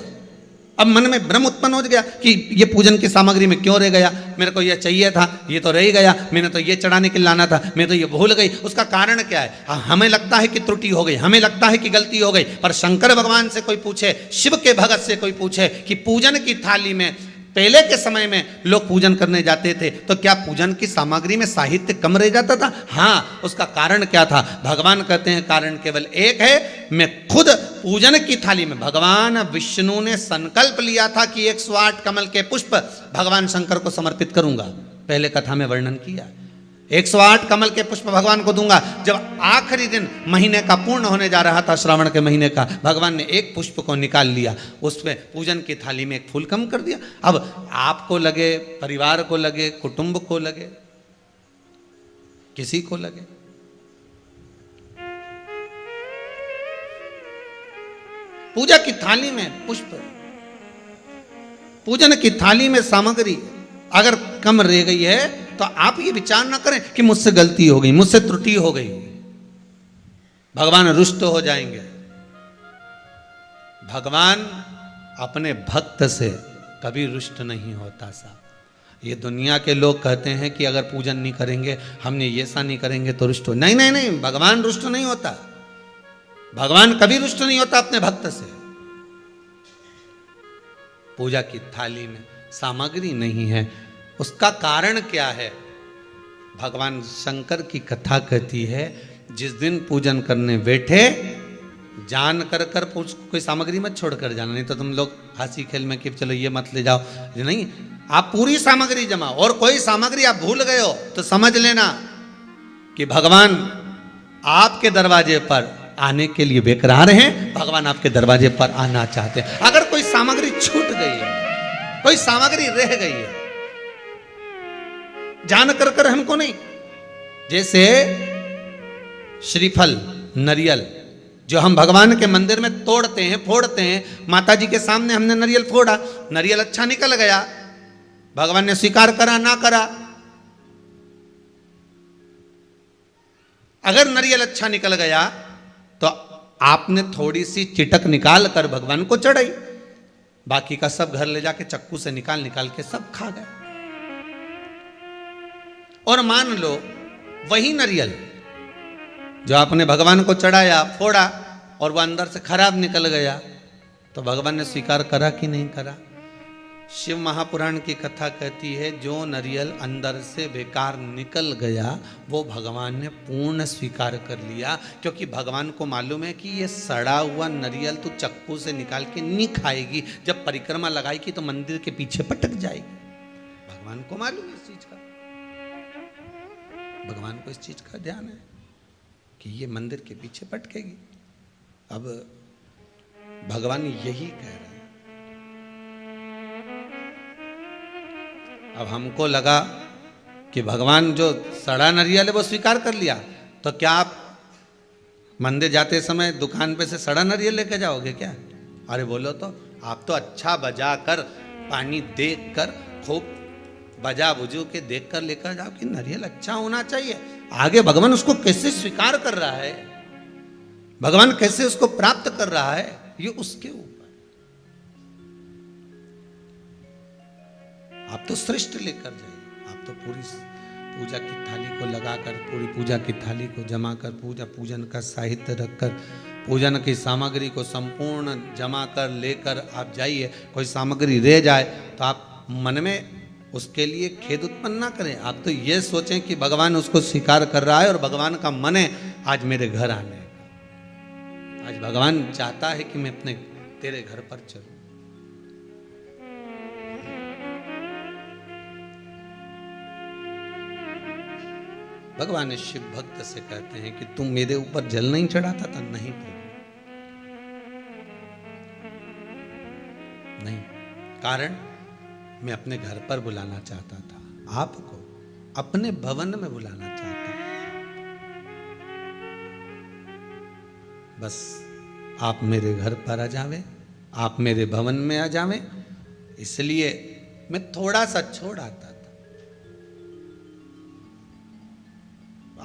अब मन में भ्रम उत्पन्न हो गया कि ये पूजन की सामग्री में क्यों रह गया, मेरे को ये चाहिए था, ये तो रह ही गया, मैंने तो ये चढ़ाने के लिए लाना था, मैं तो ये भूल गई। उसका कारण क्या है? हमें लगता है कि त्रुटि हो गई, हमें लगता है कि गलती हो गई, पर शंकर भगवान से कोई पूछे, शिव के भगत से कोई पूछे कि पूजन की थाली में पहले के समय में लोग पूजन करने जाते थे तो क्या पूजन की सामग्री में साहित्य कम रह जाता था? हाँ, उसका कारण क्या था? भगवान कहते हैं कारण केवल एक है, मैं खुद पूजन की थाली में, भगवान विष्णु ने संकल्प लिया था कि 108 कमल के पुष्प भगवान शंकर को समर्पित करूंगा। पहले कथा में वर्णन किया, 108 कमल के पुष्प भगवान को दूंगा। जब आखिरी दिन महीने का पूर्ण होने जा रहा था, श्रावण के महीने का, भगवान ने एक पुष्प को निकाल लिया, उसमें पूजन की थाली में एक फूल कम कर दिया। अब आपको लगे, परिवार को लगे, कुटुंब को लगे, किसी को लगे, पूजा की थाली में पुष्प, पूजन की थाली में सामग्री अगर कम रह गई है तो आप ये विचार ना करें कि मुझसे गलती हो गई, मुझसे त्रुटि हो गई, भगवान रुष्ट हो जाएंगे। भगवान अपने भक्त से कभी रुष्ट नहीं होता साहब। ये दुनिया के लोग कहते हैं कि अगर पूजन नहीं करेंगे, हमने ये सा नहीं करेंगे तो रुष्ट हो। नहीं नहीं नहीं, भगवान रुष्ट नहीं होता, भगवान कभी रुष्ट नहीं होता अपने भक्त से। पूजा की थाली में सामग्री नहीं है, उसका कारण क्या है? भगवान शंकर की कथा कहती है, जिस दिन पूजन करने बैठे जान कर कोई सामग्री मत छोड़ कर जाना, नहीं तो तुम लोग हंसी खेल में कि चलो ये मत ले जाओ, नहीं, आप पूरी सामग्री जमा, और कोई सामग्री आप भूल गए हो तो समझ लेना कि भगवान आपके दरवाजे पर आने के लिए बेकरार हैं, भगवान आपके दरवाजे पर आना चाहते हैं। अगर कोई सामग्री छूट गई है, कोई सामग्री रह गई है, जान कर हमको नहीं, जैसे श्रीफल, नरियल जो हम भगवान के मंदिर में तोड़ते हैं, फोड़ते हैं, माता जी के सामने हमने नरियल फोड़ा, नरियल अच्छा निकल गया, भगवान ने स्वीकार करा ना करा। अगर नरियल अच्छा निकल गया तो आपने थोड़ी सी चिटक निकाल कर भगवान को चढ़ाई, बाकी का सब घर ले जाके चक्कू से निकाल निकाल के सब खा गए। और मान लो वही नरियल जो आपने भगवान को चढ़ाया, फोड़ा, और वह अंदर से खराब निकल गया, तो भगवान ने स्वीकार करा कि नहीं करा? शिव महापुराण की कथा कहती है, जो नरियल अंदर से बेकार निकल गया वो भगवान ने पूर्ण स्वीकार कर लिया, क्योंकि भगवान को मालूम है कि ये सड़ा हुआ नरियल तो चक्कू से निकाल के नहीं खाएगी, जब परिक्रमा लगाएगी तो मंदिर के पीछे पटक जाएगी। भगवान को मालूम है इस चीज का, भगवान को इस चीज का ध्यान है कि ये मंदिर के पीछे पटकेगी। अब भगवान यही कह रहे हैं। अब हमको लगा कि भगवान जो सड़ा नरियल है वो स्वीकार कर लिया, तो क्या आप मंदिर जाते समय दुकान पे से सड़ा नरियल लेके जाओगे क्या? अरे बोलो तो, आप तो अच्छा बजा कर, पानी देख कर, खूब बजा बुजू के देख कर लेकर जाओ कि नरियल अच्छा होना चाहिए। आगे भगवान उसको कैसे स्वीकार कर रहा है, भगवान कैसे उसको प्राप्त कर रहा है, ये उसके ऊपर। आप तो श्रेष्ठ लेकर जाइए, आप तो पूरी पूजा की थाली को लगाकर, पूरी पूजा की थाली को जमा कर, पूजन का साहित्य रखकर, पूजन की सामग्री को संपूर्ण जमा कर लेकर आप जाइए। कोई सामग्री रह जाए तो आप मन में उसके लिए खेद उत्पन्न ना करें। आप तो ये सोचें कि भगवान उसको स्वीकार कर रहा है और भगवान का मन है आज मेरे घर आने का। आज भगवान चाहता है कि मैं अपने तेरे घर पर चलूं। भगवान शिव भक्त से कहते हैं कि तुम मेरे ऊपर जल नहीं चढ़ाता था? नहीं प्रभु, नहीं। कारण मैं अपने घर पर बुलाना चाहता था, आपको अपने भवन में बुलाना चाहता था। बस आप मेरे घर पर आ जावे, आप मेरे भवन में आ जावे, इसलिए मैं थोड़ा सा छोड़ आता था।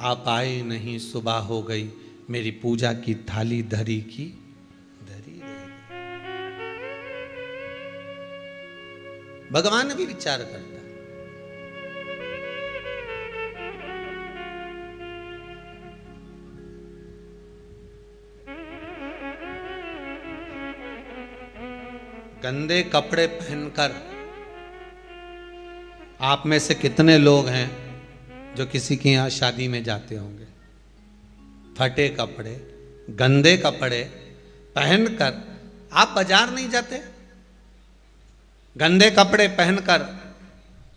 आप आए नहीं, सुबह हो गई, मेरी पूजा की थाली धरी की धरी रह गई। भगवान भी विचार करता, गंदे कपड़े पहनकर आप में से कितने लोग हैं जो किसी के यहां शादी में जाते होंगे? फटे कपड़े, गंदे कपड़े पहनकर आप बाजार नहीं जाते? गंदे कपड़े पहनकर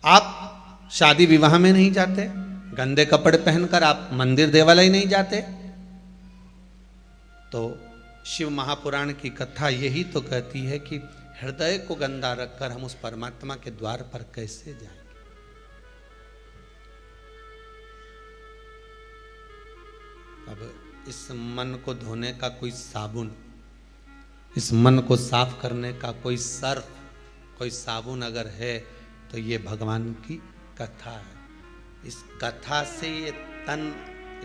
आप शादी विवाह में नहीं जाते? गंदे कपड़े पहनकर आप मंदिर देवालय नहीं जाते? तो शिव महापुराण की कथा यही तो कहती है कि हृदय को गंदा रखकर हम उस परमात्मा के द्वार पर कैसे जाएंगे। अब इस मन को धोने का कोई साबुन, इस मन को साफ करने का कोई सर्फ, कोई साबुन अगर है तो ये भगवान की कथा है। इस कथा से ये तन,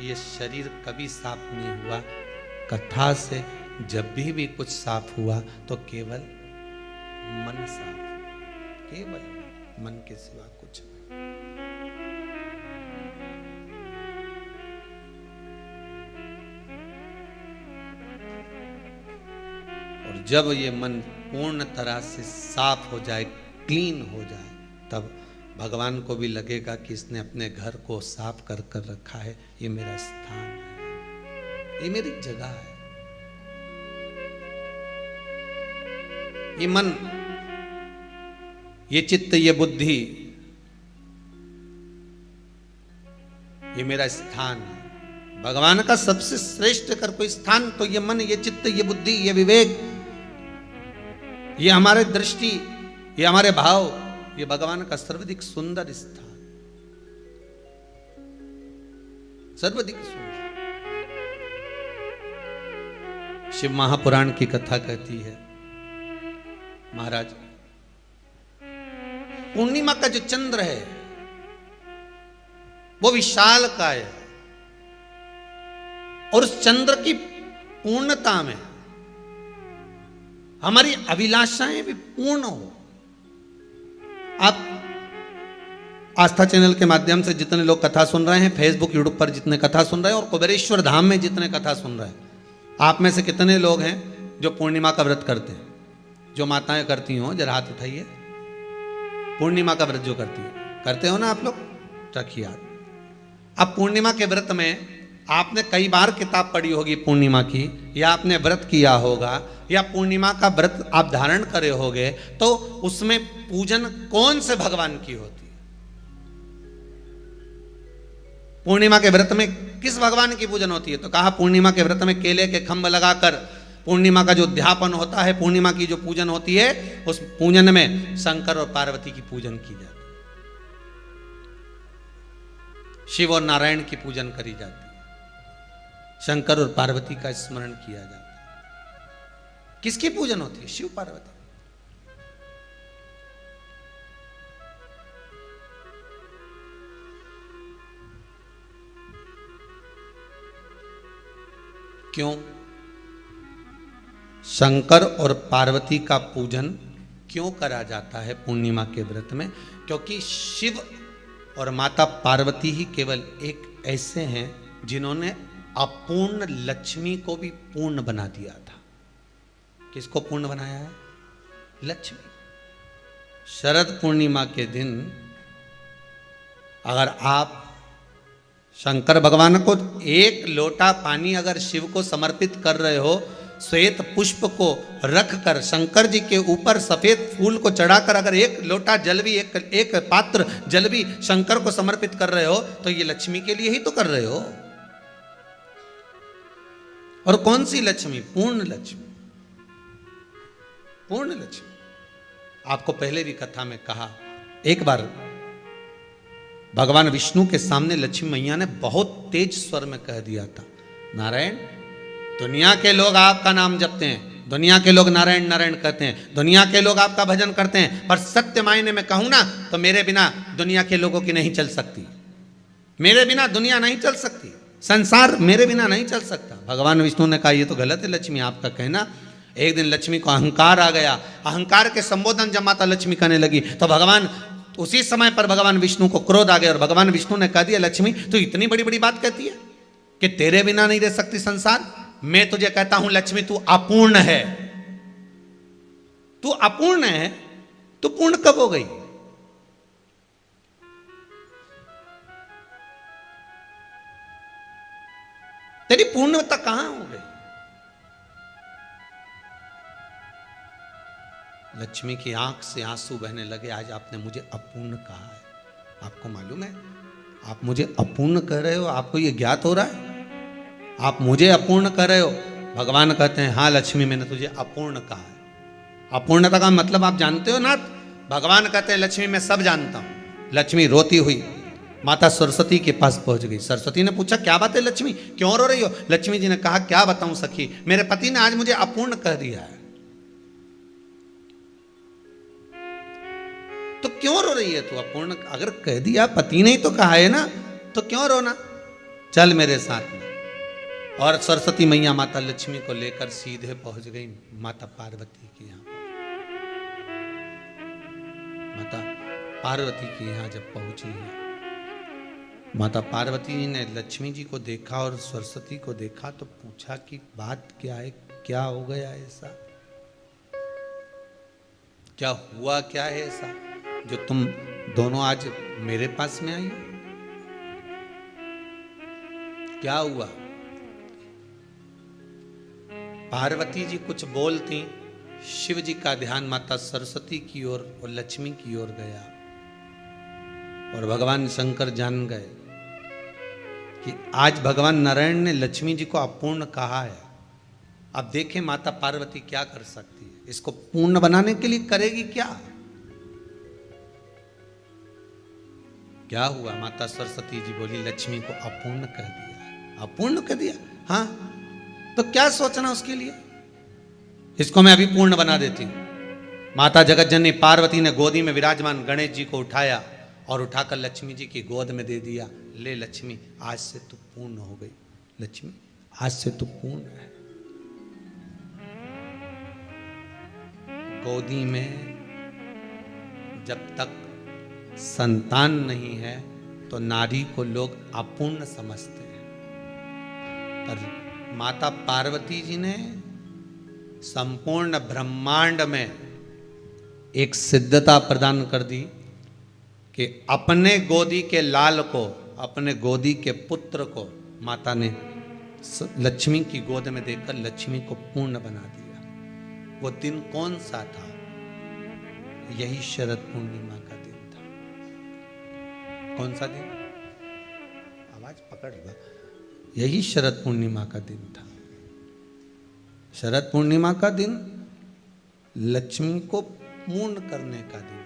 ये शरीर कभी साफ नहीं हुआ। कथा से जब भी कुछ साफ हुआ तो केवल मन साफ, केवल मन के सिवा कुछ नहीं। और जब ये मन पूर्ण तरह से साफ हो जाए, क्लीन हो जाए, तब भगवान को भी लगेगा कि इसने अपने घर को साफ कर कर रखा है, ये मेरा स्थान है, ये मेरी जगह है। ये मन, ये चित्त, ये बुद्धि, ये मेरा स्थान है। भगवान का सबसे श्रेष्ठ कर कोई स्थान तो ये मन, ये चित्त, ये बुद्धि, ये विवेक, ये हमारे दृष्टि, ये हमारे भाव, ये भगवान का सर्वाधिक सुंदर स्थान, सर्वाधिक सुंदर। शिव महापुराण की कथा कहती है, महाराज पूर्णिमा का जो चंद्र है वो विशाल काय है, और उस चंद्र की पूर्णता में हमारी अभिलाषाएं भी पूर्ण हो। आप आस्था चैनल के माध्यम से जितने लोग कथा सुन रहे हैं, फेसबुक यूट्यूब पर जितने कथा सुन रहे हैं, और कुबेरेश्वर धाम में जितने कथा सुन रहे हैं, आप में से कितने लोग हैं जो पूर्णिमा का व्रत करते हैं? जो माताएं करती हो जरा हाथ उठाइए। पूर्णिमा का व्रत जो करती है, करते हो ना आप लोग? रखिए याद। अब पूर्णिमा के व्रत में आपने कई बार किताब पढ़ी होगी पूर्णिमा की, या आपने व्रत किया होगा, या पूर्णिमा का व्रत आप धारण करे होगे, तो उसमें पूजन कौन से भगवान की होती है? पूर्णिमा के व्रत में किस भगवान की पूजन होती है? तो कहा पूर्णिमा के व्रत में केले के खंभ लगाकर पूर्णिमा का जो अध्यापन होता है, पूर्णिमा की जो पूजन होती है, उस पूजन में शंकर और पार्वती की पूजन की जाती है, शिव और नारायण की पूजन करी जाती है, शंकर और पार्वती का स्मरण किया जाता है। किसकी पूजन होती है? शिव पार्वती। क्यों शंकर और पार्वती का पूजन क्यों करा जाता है पूर्णिमा के व्रत में? क्योंकि शिव और माता पार्वती ही केवल एक ऐसे हैं जिन्होंने अपूर्ण लक्ष्मी को भी पूर्ण बना दिया था। किसको पूर्ण बनाया है? लक्ष्मी। शरद पूर्णिमा के दिन अगर आप शंकर भगवान को एक लोटा पानी अगर शिव को समर्पित कर रहे हो, श्वेत पुष्प को रख कर शंकर जी के ऊपर सफेद फूल को चढ़ाकर अगर एक लोटा जल भी एक पात्र जल भी शंकर को समर्पित कर रहे हो, तो ये लक्ष्मी के लिए ही तो कर रहे हो। और कौन सी लक्ष्मी? पूर्ण लक्ष्मी, पूर्ण लक्ष्मी। आपको पहले भी कथा में कहा, एक बार भगवान विष्णु के सामने लक्ष्मी मैया ने बहुत तेज स्वर में कह दिया था, नारायण, दुनिया के लोग आपका नाम जपते हैं, दुनिया के लोग नारायण नारायण कहते हैं, दुनिया के लोग आपका भजन करते हैं, पर सत्य मायने में कहूं ना तो मेरे बिना दुनिया के लोगों की नहीं चल सकती, मेरे बिना दुनिया नहीं चल सकती, संसार मेरे बिना नहीं चल सकता। भगवान विष्णु ने कहा, ये तो गलत है लक्ष्मी आपका कहना। एक दिन लक्ष्मी को अहंकार आ गया, अहंकार के संबोधन जब माता लक्ष्मी करने लगी तो भगवान, उसी समय पर भगवान विष्णु को क्रोध आ गया और भगवान विष्णु ने कह दिया, लक्ष्मी तू इतनी बड़ी बड़ी बात कहती है कि तेरे बिना नहीं रह सकती संसार। मैं तुझे कहता हूं लक्ष्मी, तू अपूर्ण है, तू अपूर्ण है, तू पूर्ण कब हो गई? तेरी पूर्णता कहां हो गई? लक्ष्मी की आंख से आंसू बहने लगे, आज आपने मुझे अपूर्ण कहा है। आपको मालूम है आप मुझे अपूर्ण कह रहे हो? आपको ये ज्ञात हो रहा है आप मुझे अपूर्ण कह रहे हो? भगवान कहते हैं, हाँ लक्ष्मी, मैंने तुझे अपूर्ण कहा है। अपूर्णता का मतलब आप जानते हो ना? भगवान कहते हैं, लक्ष्मी मैं सब जानता हूं। लक्ष्मी रोती हुई माता सरस्वती के पास पहुंच गई। सरस्वती ने पूछा, क्या बात है लक्ष्मी, क्यों रो रही हो? लक्ष्मी जी ने कहा, क्या बताऊं सखी, मेरे पति ने आज मुझे अपूर्ण कह दिया है। तो क्यों रो रही है तू? अपूर्ण अगर कह दिया, पति ने ही तो कहा है ना, तो क्यों रोना? चल मेरे साथ में। और सरस्वती मैया माता लक्ष्मी को लेकर सीधे पहुंच गई माता पार्वती के यहां। माता पार्वती के यहां जब पहुंची है, माता पार्वती जी ने लक्ष्मी जी को देखा और सरस्वती को देखा तो पूछा कि बात क्या है, क्या हो गया ऐसा, क्या हुआ, क्या है ऐसा जो तुम दोनों आज मेरे पास में आई हो? क्या हुआ? पार्वती जी कुछ बोलती, शिव जी का ध्यान माता सरस्वती की ओर और लक्ष्मी की ओर गया और भगवान शंकर जान गए कि आज भगवान नारायण ने लक्ष्मी जी को अपूर्ण कहा है। अब देखें माता पार्वती क्या कर सकती है, इसको पूर्ण बनाने के लिए करेगी क्या? क्या हुआ? माता सरस्वती जी बोली, लक्ष्मी को अपूर्ण कह दिया। अपूर्ण कह दिया? हाँ, तो क्या सोचना उसके लिए, इसको मैं अभी पूर्ण बना देती हूं। माता जगत जननी पार्वती ने गोदी में विराजमान गणेश जी को उठाया और उठाकर लक्ष्मी जी की गोद में दे दिया। ले लक्ष्मी, आज से तू पूर्ण हो गई। लक्ष्मी, आज से तू पूर्ण है। गोदी में जब तक संतान नहीं है तो नारी को लोग अपूर्ण समझते हैं, पर माता पार्वती जी ने संपूर्ण ब्रह्मांड में एक सिद्धता प्रदान कर दी कि अपने गोदी के लाल को, अपने गोदी के पुत्र को माता ने लक्ष्मी की गोद में देकर लक्ष्मी को पूर्ण बना दिया। वो दिन कौन सा था? यही शरद पूर्णिमा का दिन था। कौन सा दिन? आवाज पकड़ लो। यही शरद पूर्णिमा का दिन था। शरद पूर्णिमा का दिन लक्ष्मी को पूर्ण करने का दिन,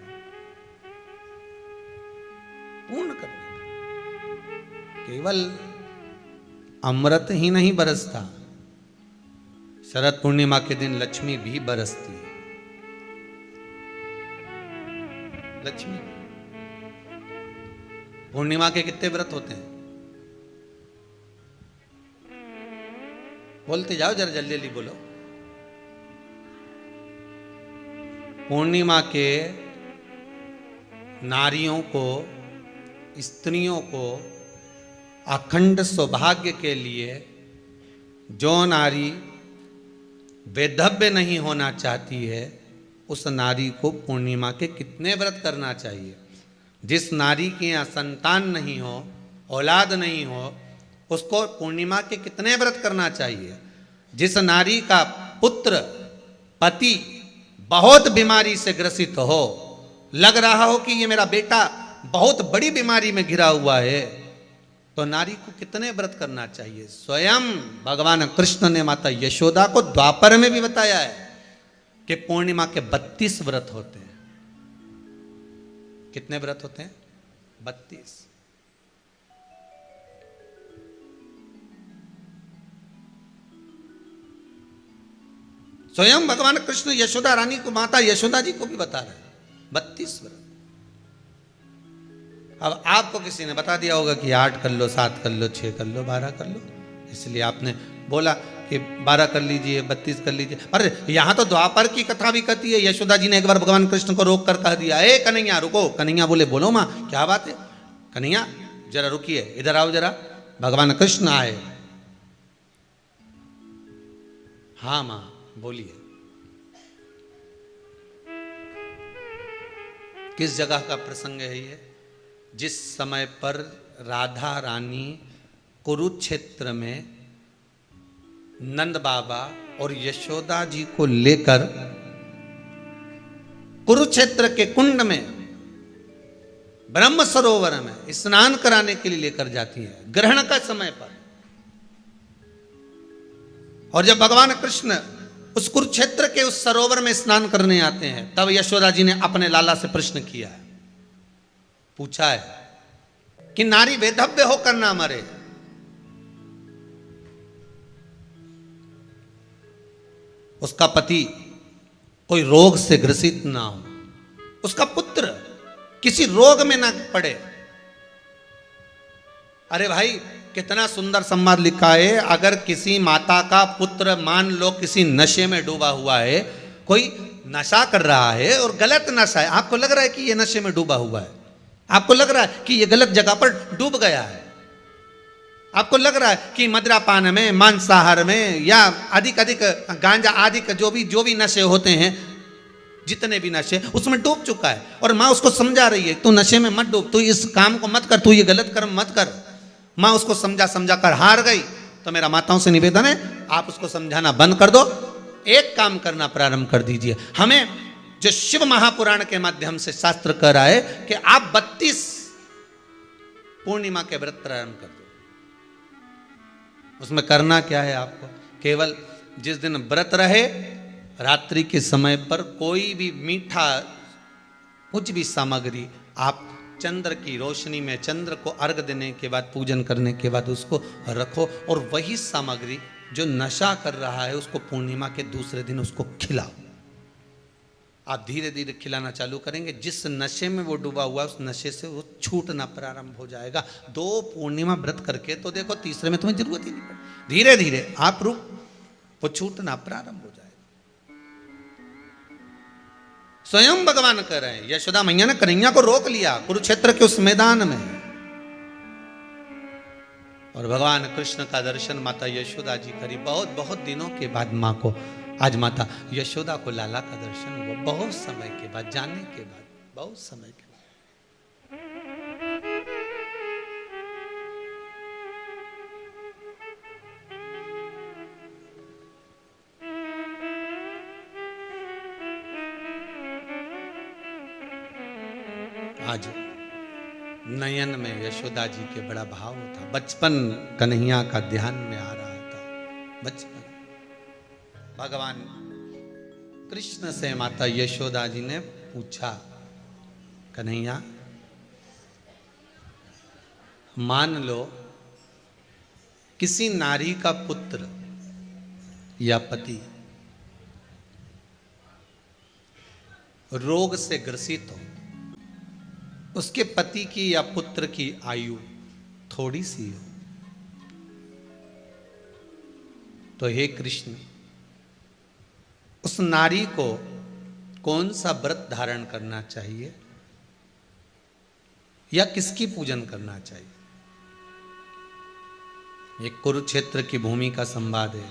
पूर्ण करने का। केवल अमृत ही नहीं बरसता, शरद पूर्णिमा के दिन लक्ष्मी भी बरसती है। लक्ष्मी पूर्णिमा के कितने व्रत होते हैं? बोलते जाओ जरा, जल्दी जल्दी बोलो। पूर्णिमा के नारियों को, स्त्रियों को अखंड सौभाग्य के लिए, जो नारी वैधव्य नहीं होना चाहती है, उस नारी को पूर्णिमा के कितने व्रत करना चाहिए? जिस नारी के यहाँ संतान नहीं हो, औलाद नहीं हो, उसको पूर्णिमा के कितने व्रत करना चाहिए? जिस नारी का पुत्र पति बहुत बीमारी से ग्रसित हो, लग रहा हो कि ये मेरा बेटा बहुत बड़ी बीमारी में घिरा हुआ है, तो नारी को कितने व्रत करना चाहिए? स्वयं भगवान कृष्ण ने माता यशोदा को द्वापर में भी बताया है कि पूर्णिमा के 32 व्रत होते हैं। कितने व्रत होते हैं? 32। स्वयं भगवान कृष्ण यशोदा रानी को, माता यशोदा जी को भी बता रहे हैं 32 व्रत। अब आपको किसी ने बता दिया होगा कि 8 कर लो, 7 कर लो, 6 कर लो, 12 कर लो, इसलिए आपने बोला कि 12 कर लीजिए, 32 कर लीजिए। अरे यहां तो द्वापर की कथा भी कहती है। यशोदा जी ने एक बार भगवान कृष्ण को रोक कर कह दिया, ए कन्हैया रुको। कन्हैया बोले, बोलो माँ क्या बात है? कन्हैया जरा रुकिए, इधर आओ जरा। भगवान कृष्ण आए। हाँ माँ बोलिए। किस जगह का प्रसंग है ये? जिस समय पर राधा रानी कुरुक्षेत्र में नंद बाबा और यशोदा जी को लेकर कुरुक्षेत्र के कुंड में, ब्रह्म सरोवर में स्नान कराने के लिए लेकर जाती है, ग्रहण का समय पर। और जब भगवान कृष्ण उस कुरुक्षेत्र के उस सरोवर में स्नान करने आते हैं, तब यशोदा जी ने अपने लाला से प्रश्न किया है, पूछा है कि नारी वेधव्य होकर ना मरे। उसका पति कोई रोग से ग्रसित ना हो, उसका पुत्र किसी रोग में ना पड़े। अरे भाई कितना सुंदर संवाद लिखा है। अगर किसी माता का पुत्र मान लो किसी नशे में डूबा हुआ है, कोई नशा कर रहा है और गलत नशा है, आपको लग रहा है कि ये नशे में डूबा हुआ है, आपको लग रहा है कि ये गलत जगह पर डूब गया है, आपको लग रहा है कि मदिरापान में, मांसाहार में या अधिक गांजा आदि जो भी नशे होते हैं, जितने भी नशे, उसमें डूब चुका है। और माँ उसको समझा रही है, तू नशे में मत डूब, तू इस काम को मत कर, तू ये गलत कर्म मत कर। माँ उसको समझा कर हार गई। तो मेरा माताओं से निवेदन है, आप उसको समझाना बंद कर दो, एक काम करना प्रारंभ कर दीजिए। हमें जो शिव महापुराण के माध्यम से शास्त्र कह रहा है कि आप 32 पूर्णिमा के व्रत प्रारंभ कर दो। उसमें करना क्या है आपको? केवल जिस दिन व्रत रहे, रात्रि के समय पर कोई भी मीठा, कुछ भी सामग्री आप चंद्र की रोशनी में, चंद्र को अर्घ देने के बाद, पूजन करने के बाद उसको रखो, और वही सामग्री जो नशा कर रहा है उसको पूर्णिमा के दूसरे दिन उसको खिलाओ। आप धीरे धीरे खिलाना चालू करेंगे, जिस नशे में वो डूबा हुआ उस नशे से वो छूटना प्रारंभ हो जाएगा। 2 पूर्णिमा व्रत करके तो देखो, तीसरे में तुम्हें जरूरत ही नहीं पड़ेगी। धीरे धीरे आप रुक, वो छूटना प्रारंभ हो जाएगा। स्वयं भगवान कह रहे हैं, यशोदा मैया ने कन्हैया को रोक लिया कुरुक्षेत्र के उस मैदान में, और भगवान कृष्ण का दर्शन माता यशोदा जी करी। बहुत बहुत दिनों के बाद माँ को, आज माता यशोदा को लाला का दर्शन हुआ, बहुत समय के बाद, जाने के बाद, बहुत समय के बाद। आज नयन में यशोदा जी के बड़ा भाव था। बचपन कन्हैया का ध्यान में आ रहा था। बचपन भगवान कृष्ण से माता यशोदा जी ने पूछा, कन्हैया मान लो किसी नारी का पुत्र या पति रोग से ग्रसित हो, उसके पति की या पुत्र की आयु थोड़ी सी हो, तो हे कृष्ण, उस नारी को कौन सा व्रत धारण करना चाहिए या किसकी पूजन करना चाहिए? ये कुरुक्षेत्र की भूमि का संवाद है।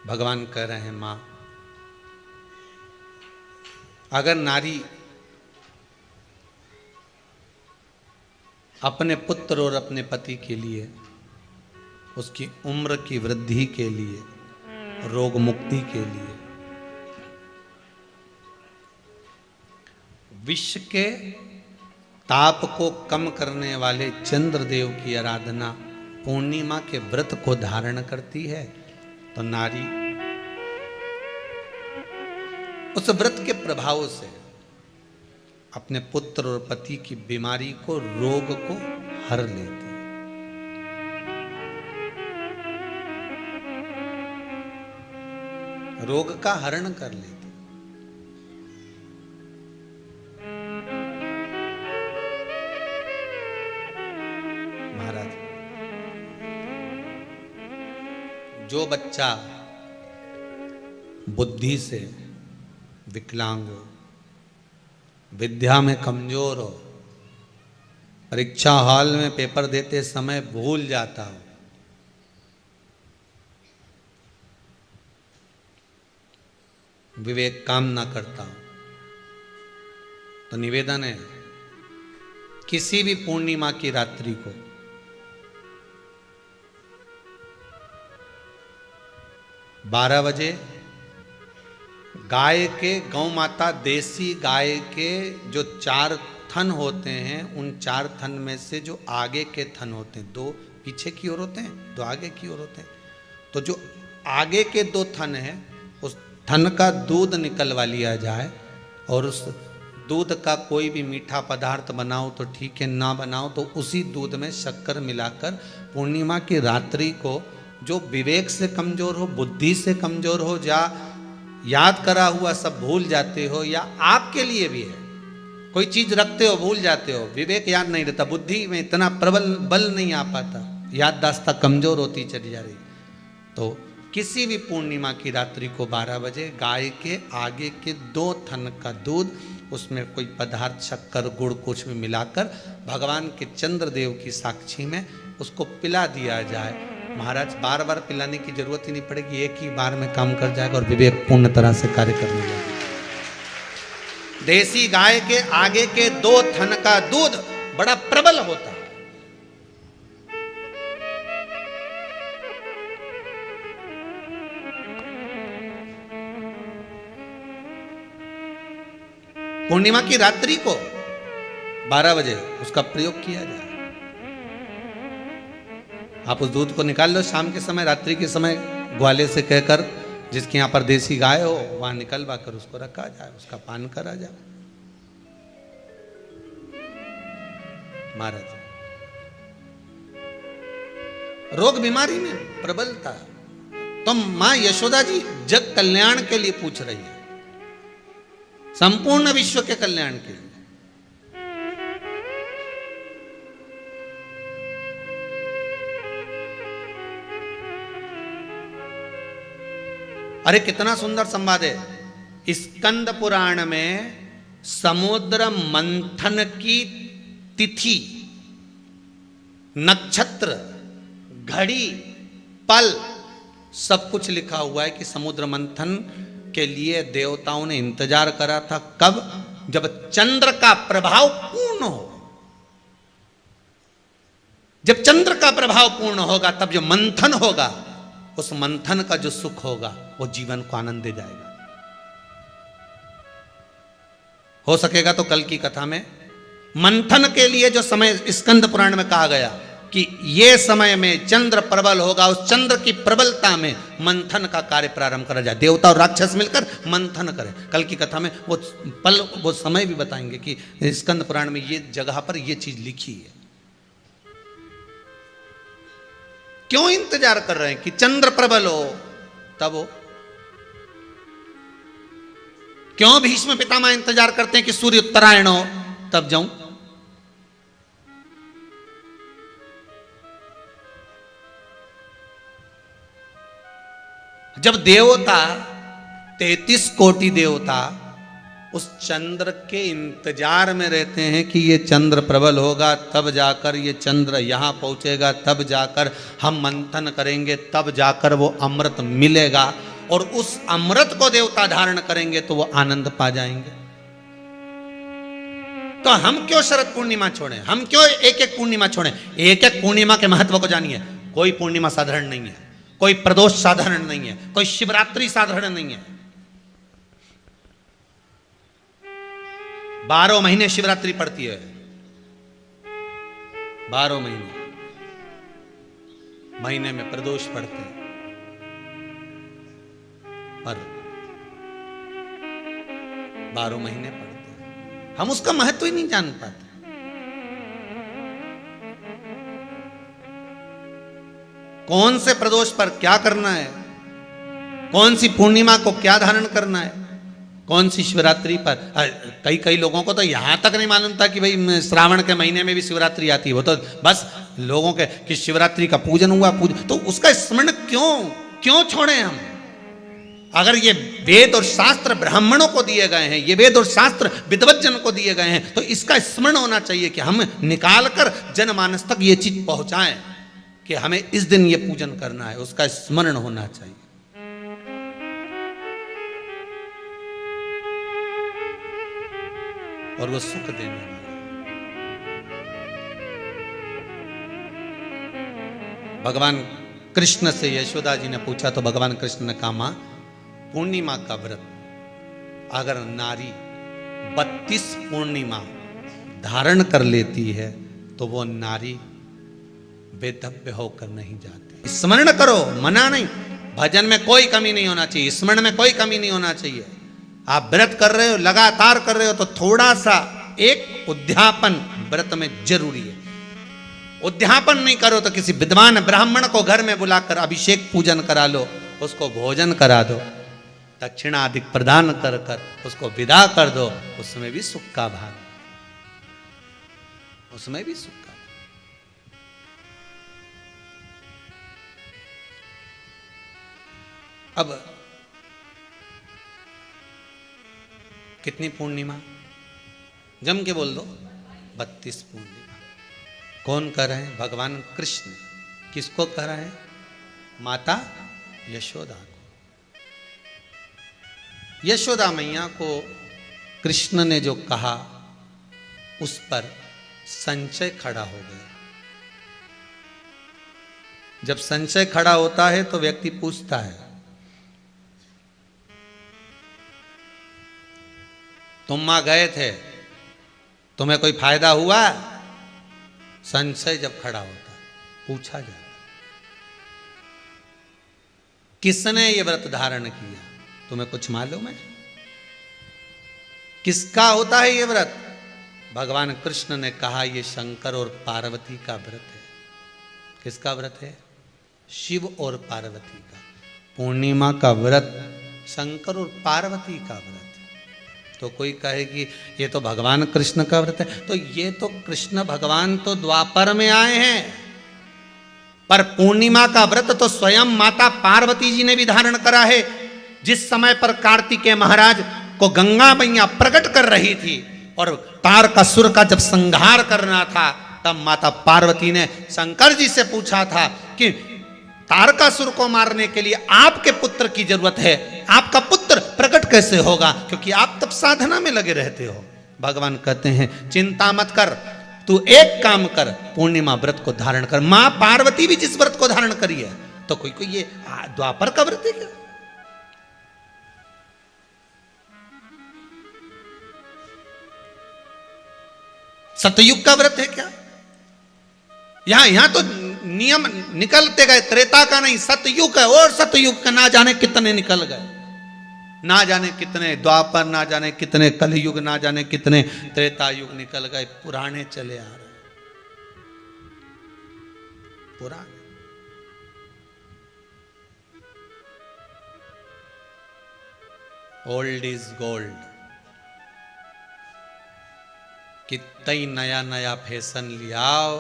भगवान कह रहे हैं, मां अगर नारी अपने पुत्र और अपने पति के लिए, उसकी उम्र की वृद्धि के लिए, रोग मुक्ति के लिए, विश्व के ताप को कम करने वाले चंद्रदेव की आराधना पूर्णिमा के व्रत को धारण करती है, तो नारी उस व्रत के प्रभाव से अपने पुत्र और पति की बीमारी को, रोग को हर लेती है। रोग का हरण कर लेती। महाराज, जो बच्चा बुद्धि से विकलांग हो, विद्या में कमजोर हो, परीक्षा हॉल में पेपर देते समय भूल जाता हो, विवेक काम ना करता हो, तो निवेदन है किसी भी पूर्णिमा की रात्रि को बारह बजे गाय के, गौ माता देसी गाय के जो 4 थन होते हैं, उन 4 थन में से जो आगे के थन होते हैं, 2 पीछे की ओर होते हैं, 2 आगे की ओर होते हैं, तो जो आगे के 2 थन हैं, उस थन का दूध निकलवा लिया जाए और उस दूध का कोई भी मीठा पदार्थ बनाओ तो ठीक है, ना बनाओ तो उसी दूध में शक्कर मिलाकर पूर्णिमा की रात्रि को, जो विवेक से कमजोर हो, बुद्धि से कमजोर हो, या याद करा हुआ सब भूल जाते हो, या आपके लिए भी है कोई चीज रखते हो भूल जाते हो, विवेक याद नहीं रहता, बुद्धि में इतना प्रबल बल नहीं आ पाता, याददाश्त कमजोर होती चली जा रही, तो किसी भी पूर्णिमा की रात्रि को 12 बजे गाय के आगे के 2 थन का दूध, उसमें कोई पदार्थ, शक्कर, गुड़ कुछ भी मिलाकर भगवान के चंद्रदेव की साक्षी में उसको पिला दिया जाए। महाराज, बार बार पिलाने की जरूरत ही नहीं पड़ेगी, एक ही बार में काम कर जाएगा और विवेक पूर्ण तरह से कार्य करने लगेगा। देसी गाय के आगे के 2 थन का दूध बड़ा प्रबल होता है। पूर्णिमा की रात्रि को 12 बजे उसका प्रयोग किया जाए। आप उस दूध को निकाल लो शाम के समय, रात्रि के समय ग्वाले से कहकर, जिसके यहाँ पर देसी गाय हो वहां निकलवा कर उसको रखा जाए, उसका पान करा जाए। महाराज, रोग बीमारी में प्रबलता तो मां यशोदा जी जग कल्याण के लिए पूछ रही है, संपूर्ण विश्व के कल्याण के लिए। अरे कितना सुंदर संवाद है। स्कंद पुराण में समुद्र मंथन की तिथि, नक्षत्र, घड़ी, पल सब कुछ लिखा हुआ है कि समुद्र मंथन के लिए देवताओं ने इंतजार करा था। कब? जब चंद्र का प्रभाव पूर्ण हो। जब चंद्र का प्रभाव पूर्ण होगा तब जो मंथन होगा, उस मंथन का जो सुख होगा वो जीवन को आनंद दे जाएगा। हो सकेगा तो कल की कथा में मंथन के लिए जो समय स्कंद पुराण में कहा गया कि ये समय में चंद्र प्रबल होगा, उस चंद्र की प्रबलता में मंथन का कार्य प्रारंभ करा जाए। देवता और राक्षस मिलकर मंथन करें। कल की कथा में वो पल, वो समय भी बताएंगे कि स्कंद पुराण में ये जगह पर ये चीज लिखी है। क्यों इंतजार कर रहे हैं कि चंद्र प्रबल हो तब हो? क्यों भीष्म पितामह इंतजार करते हैं कि सूर्य उत्तरायण हो तब जाऊं? जब देवता 33 कोटि देवता उस चंद्र के इंतजार में रहते हैं कि ये चंद्र प्रबल होगा तब जाकर ये चंद्र यहां पहुंचेगा, तब जाकर हम मंथन करेंगे, तब जाकर वो अमृत मिलेगा और उस अमृत को देवता धारण करेंगे तो वो आनंद पा जाएंगे। तो हम क्यों शरद पूर्णिमा छोड़ें, हम क्यों एक एक पूर्णिमा छोड़ें? एक एक पूर्णिमा के महत्व को जानिए। कोई पूर्णिमा साधारण नहीं है, कोई प्रदोष साधारण नहीं है, कोई शिवरात्रि साधारण नहीं है। 12 महीने शिवरात्रि पड़ती है, 12 महीने में प्रदोष पड़ते हैं, पर 12 महीने पड़ते हैं, हम उसका महत्व ही नहीं जान पाते। कौन से प्रदोष पर क्या करना है, कौन सी पूर्णिमा को क्या धारण करना है, कौन सी शिवरात्रि पर। कई लोगों को तो यहां तक नहीं मालूम था कि भाई श्रावण के महीने में भी शिवरात्रि आती है। वो तो बस लोगों के कि शिवरात्रि का पूजन हुआ, तो उसका स्मरण क्यों छोड़े हम? अगर ये वेद और शास्त्र ब्राह्मणों को दिए गए हैं, ये वेद और शास्त्र विद्वज्जन को दिए गए हैं, तो इसका स्मरण होना चाहिए कि हम निकाल कर जनमानस तक ये चीज पहुंचाएं कि हमें इस दिन ये पूजन करना है, उसका स्मरण होना चाहिए। और वो सुख देने वाला। भगवान कृष्ण से यशोदा जी ने पूछा तो भगवान कृष्ण ने कहा, मां पूर्णिमा का व्रत अगर नारी 32 पूर्णिमा धारण कर लेती है तो वो नारी बेधव्य होकर नहीं जाती। स्मरण करो, मना नहीं। भजन में कोई कमी नहीं होना चाहिए, स्मरण में कोई कमी नहीं होना चाहिए। आप व्रत कर रहे हो, लगातार कर रहे हो, तो थोड़ा सा एक उद्यापन व्रत में जरूरी है। उद्यापन नहीं करो तो किसी विद्वान ब्राह्मण को घर में बुलाकर अभिषेक पूजन करा लो, उसको भोजन करा दो, दक्षिणादि प्रदान कर कर उसको विदा कर दो, उसमें भी सुख का भाग, उसमें भी सुख का। अब कितनी पूर्णिमा? जम के बोल दो, 32 पूर्णिमा। कौन कर रहे हैं? भगवान कृष्ण। किसको कर रहे हैं? माता यशोदा को। यशोदा मैया को कृष्ण ने जो कहा उस पर संशय खड़ा हो गया। जब संशय खड़ा होता है तो व्यक्ति पूछता है, तुम वहां गए थे, तुम्हें कोई फायदा हुआ? संशय जब खड़ा होता पूछा जाता, किसने ये व्रत धारण किया? तुम्हें कुछ मालूम है? किसका होता है ये व्रत? भगवान कृष्ण ने कहा ये शंकर और पार्वती का व्रत है। किसका व्रत है? शिव और पार्वती का। पूर्णिमा का व्रत शंकर और पार्वती का व्रत। तो कोई कहे कि ये तो भगवान कृष्ण का व्रत है, तो ये तो कृष्ण भगवान तो द्वापर में आए हैं, पर पूर्णिमा का व्रत तो स्वयं माता पार्वती जी ने भी धारण करा है। जिस समय पर कार्तिकेय महाराज को गंगा मैया प्रकट कर रही थी और तारकासुर का जब संहार करना था, तब माता पार्वती ने शंकर जी से पूछा था कि तारकासुर को मारने के लिए आपके पुत्र की जरूरत है, आपका पुत्र प्रकट कैसे होगा? क्योंकि आप तब साधना में लगे रहते हो। भगवान कहते हैं चिंता मत कर, तू एक काम कर, पूर्णिमा व्रत को धारण कर। मां पार्वती भी जिस व्रत को धारण करी है, तो कोई ये द्वापर का व्रत है क्या? सतयुग का व्रत है क्या? यहां तो नियम निकलते गए, त्रेता का नहीं, सतयुग है। और सतयुग का ना जाने कितने निकल गए, ना जाने कितने द्वापर, ना जाने कितने कलयुग, ना जाने कितने त्रेता युग निकल गए। पुराने चले आ रहे, पुराने। Old is gold. कितना ही नया नया फैशन लियाओ,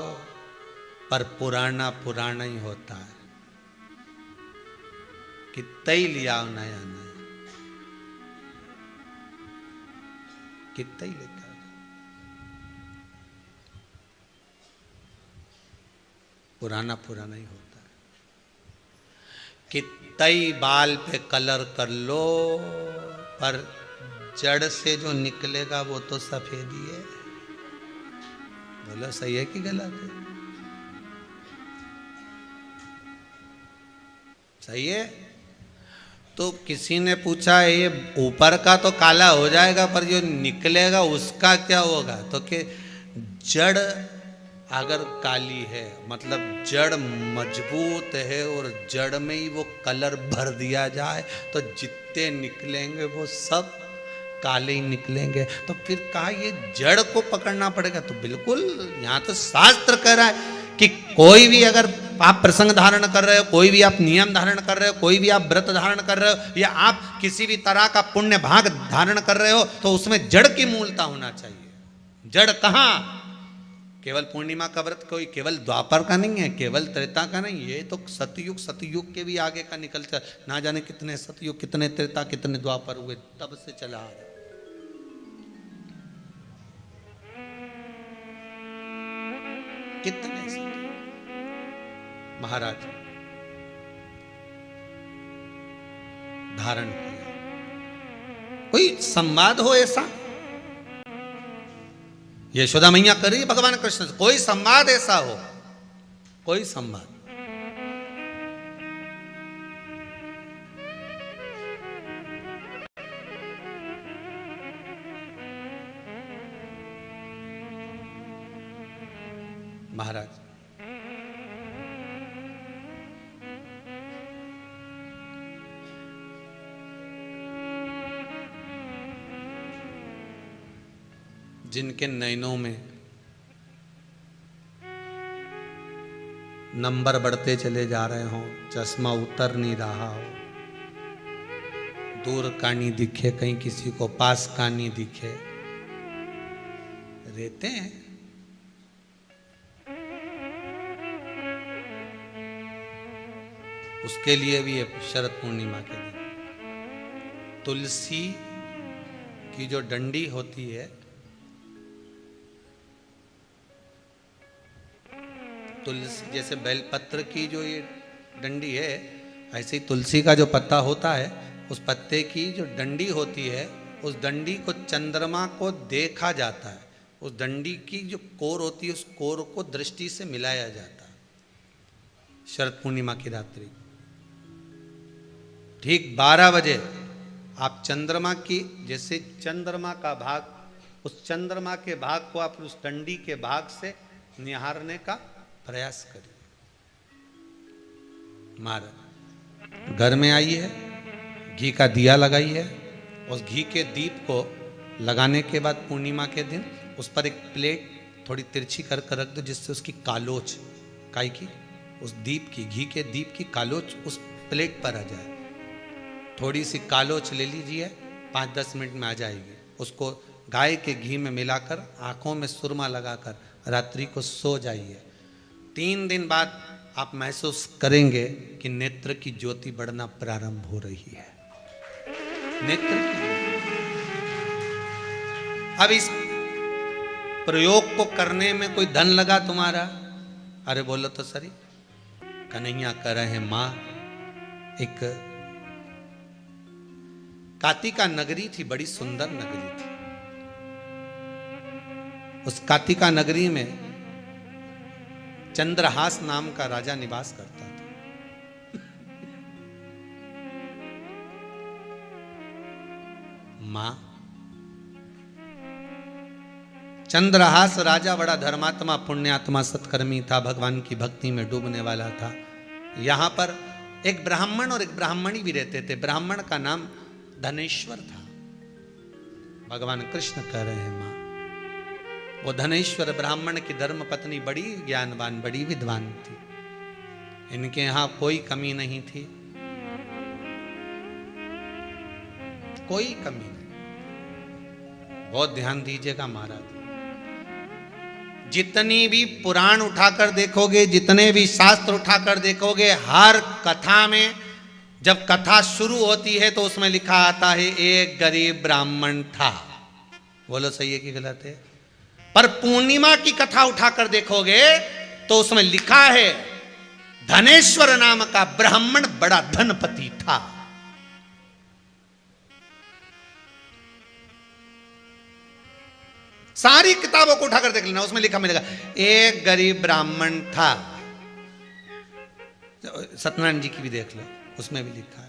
पर पुराना पुराना ही होता है। कितना ही लियाओ नया नया, कितना ही लेकर, पुराना पुराना ही होता है। कितना ही बाल पे कलर कर लो, पर जड़ से जो निकलेगा वो तो सफेद ही है। बोलो सही है कि गलत है? सही है। तो किसी ने पूछा ये ऊपर का तो काला हो जाएगा पर जो निकलेगा उसका क्या होगा? तो कि जड़ अगर काली है मतलब जड़ मजबूत है और जड़ में ही वो कलर भर दिया जाए तो जितने निकलेंगे वो सब काले ही निकलेंगे। तो फिर कहा ये जड़ को पकड़ना पड़ेगा। तो बिल्कुल यहाँ तो शास्त्र कह रहा है कि कोई भी अगर आप प्रसंग धारण कर रहे हो, कोई भी आप नियम धारण कर रहे हो, कोई भी आप व्रत धारण कर रहे हो या आप किसी भी तरह का पुण्य भाग धारण कर रहे हो तो उसमें जड़ की मूलता होना चाहिए। जड़ कहाँ? केवल पूर्णिमा का व्रत कोई केवल द्वापर का नहीं है, केवल त्रेता का नहीं, ये तो सतयुग के भी आगे का निकलता, ना जाने कितने सतयुग, कितने त्रेता, कितने द्वापर हुए, तब से चला आ रहा। कितने महाराज धारण किया। कोई संवाद हो ऐसा? यशोदा मैया कर रही है भगवान कृष्ण से, कोई संवाद ऐसा हो? कोई संवाद? महाराज जिनके नयनों में नंबर बढ़ते चले जा रहे हो, चश्मा उतर नहीं रहा हो, दूर का नहीं दिखे, कहीं किसी को पास का नहीं दिखे, रहते हैं। उसके लिए भी शरद पूर्णिमा के दिन तुलसी की जो डंडी होती है, तुलसी जैसे बेलपत्र की जो ये डंडी है, ऐसे ही तुलसी का जो पत्ता होता है, उस पत्ते की जो डंडी होती है, उस डंडी को चंद्रमा को देखा जाता है। उस डंडी की जो कोर होती है, उस कोर को दृष्टि से मिलाया जाता है। शरद पूर्णिमा की रात्रि ठीक 12 बजे आप चंद्रमा की, जैसे चंद्रमा का भाग, उस चंद्रमा के भाग को आप उस डंडी के भाग से निहारने का प्रयास करिए। महाराज घर में आइए, घी का दिया लगाइए, उस घी के दीप को लगाने के बाद पूर्णिमा के दिन उस पर एक प्लेट थोड़ी तिरछी कर रख दो, जिससे उसकी कालोच, काई की, उस दीप की, घी के दीप की कालोच उस प्लेट पर आ जाए। थोड़ी सी कालोच ले लीजिए, 5-10 मिनट में आ जाएगी। उसको गाय के घी में मिलाकर आंखों में सुरमा लगाकर रात्रि को सो जाइए। 3 दिन बाद आप महसूस करेंगे कि नेत्र की ज्योति बढ़ना प्रारंभ हो रही है। नेत्र की। अब इस प्रयोग को करने में कोई धन लगा तुम्हारा? अरे बोलो तो सही। कन्हैया कर रहे हैं मां। एक कातिका नगरी थी, बड़ी सुंदर नगरी थी। उस कातिका नगरी में चंद्रहास नाम का राजा निवास करता था। मां चंद्रहास राजा बड़ा धर्मात्मा, पुण्यात्मा, सत्कर्मी था, भगवान की भक्ति में डूबने वाला था। यहां पर एक ब्राह्मण और एक ब्राह्मणी भी रहते थे। ब्राह्मण का नाम धनेश्वर था। भगवान कृष्ण कह रहे हैं मां, वो धनेश्वर ब्राह्मण की धर्म पत्नी बड़ी ज्ञानवान, बड़ी विद्वान थी। इनके यहां कोई कमी नहीं थी, कोई कमी नहीं। बहुत ध्यान दीजिएगा महाराज, जितनी भी पुराण उठाकर देखोगे, जितने भी शास्त्र उठाकर देखोगे, हर कथा में जब कथा शुरू होती है तो उसमें लिखा आता है एक गरीब ब्राह्मण था। बोलो सही है कि गलत है? पर पूर्णिमा की कथा उठाकर देखोगे तो उसमें लिखा है धनेश्वर नाम का ब्राह्मण बड़ा धनपति था। सारी किताबों को उठाकर देख लेना, उसमें लिखा मिलेगा एक गरीब ब्राह्मण था। सत्यनारायण जी की भी देख लो, उसमें भी लिखा है।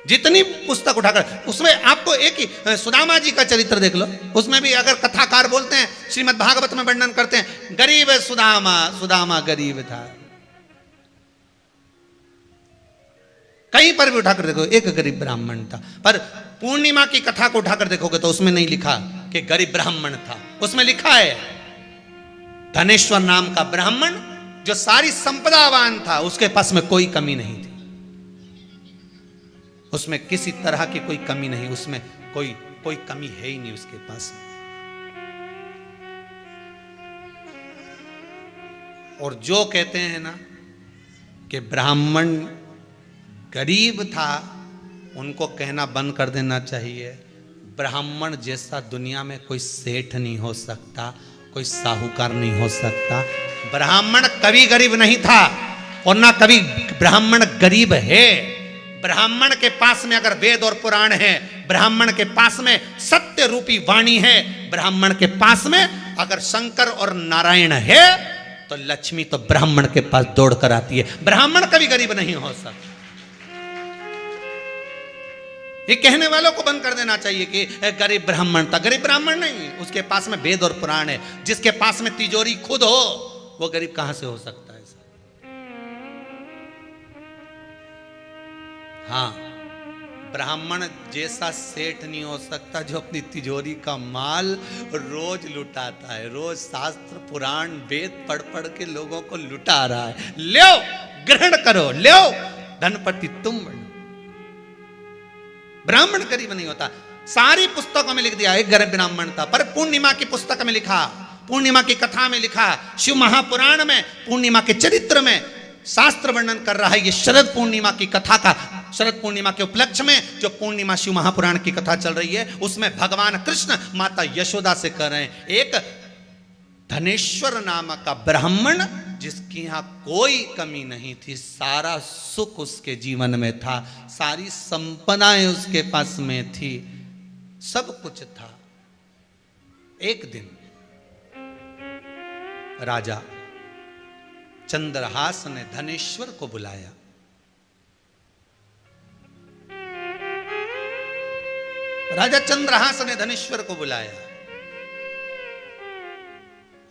जितनी पुस्तक उठाकर उसमें आपको एक ही सुदामा जी का चरित्र देख लो, उसमें भी अगर कथाकार बोलते हैं, श्रीमद् भागवत में वर्णन करते हैं, गरीब सुदामा, सुदामा गरीब था। कहीं पर भी उठाकर देखो एक गरीब ब्राह्मण था। पर पूर्णिमा की कथा को उठाकर देखोगे तो उसमें नहीं लिखा कि गरीब ब्राह्मण था, उसमें लिखा है धनेश्वर नाम का ब्राह्मण जो सारी संपदावान था, उसके पास में कोई कमी नहीं थी, उसमें किसी तरह की कोई कमी नहीं, उसमें कोई कमी है ही नहीं उसके पास में। और जो कहते हैं ना कि ब्राह्मण गरीब था, उनको कहना बंद कर देना चाहिए। ब्राह्मण जैसा दुनिया में कोई सेठ नहीं हो सकता, कोई साहूकार नहीं हो सकता। ब्राह्मण कभी गरीब नहीं था और ना कभी ब्राह्मण गरीब है। ब्राह्मण के पास में अगर वेद और पुराण है, ब्राह्मण के पास में सत्य रूपी वाणी है, ब्राह्मण के पास में अगर शंकर और नारायण है, तो लक्ष्मी तो ब्राह्मण के पास दौड़ कर आती है। ब्राह्मण कभी गरीब नहीं हो सकता। ये कहने वालों को बंद कर देना चाहिए कि गरीब ब्राह्मण था। गरीब ब्राह्मण नहीं, उसके पास में वेद और पुराण है। जिसके पास में तिजोरी खुद हो, वो गरीब कहां से हो सकता है? हाँ, ब्राह्मण जैसा सेठ नहीं हो सकता जो अपनी तिजोरी का माल रोज लुटाता है। रोज शास्त्र पुराण वेद पढ़ पढ़ के लोगों को लुटा रहा है। लो ग्रहण करो, लो धनपति तुम बनो। ब्राह्मण गरीब नहीं होता। सारी पुस्तकों में लिख दिया एक गरीब ब्राह्मण था, पर पूर्णिमा की पुस्तक में लिखा, पूर्णिमा की कथा में लिखा, शिव महापुराण में पूर्णिमा के चरित्र में शास्त्र वर्णन कर रहा है। ये शरद पूर्णिमा की कथा का, शरद पूर्णिमा के उपलक्ष्य में जो पूर्णिमा शिव महापुराण की कथा चल रही है, उसमें भगवान कृष्ण माता यशोदा से कर रहे हैं। एक धनेश्वर नाम का ब्राह्मण जिसकी यहां कोई कमी नहीं थी, सारा सुख उसके जीवन में था, सारी संपदाएं उसके पास में थी, सब कुछ था। एक दिन राजा चंद्रहास ने धनेश्वर को बुलाया। राजा चंद्रहास ने धनेश्वर को बुलाया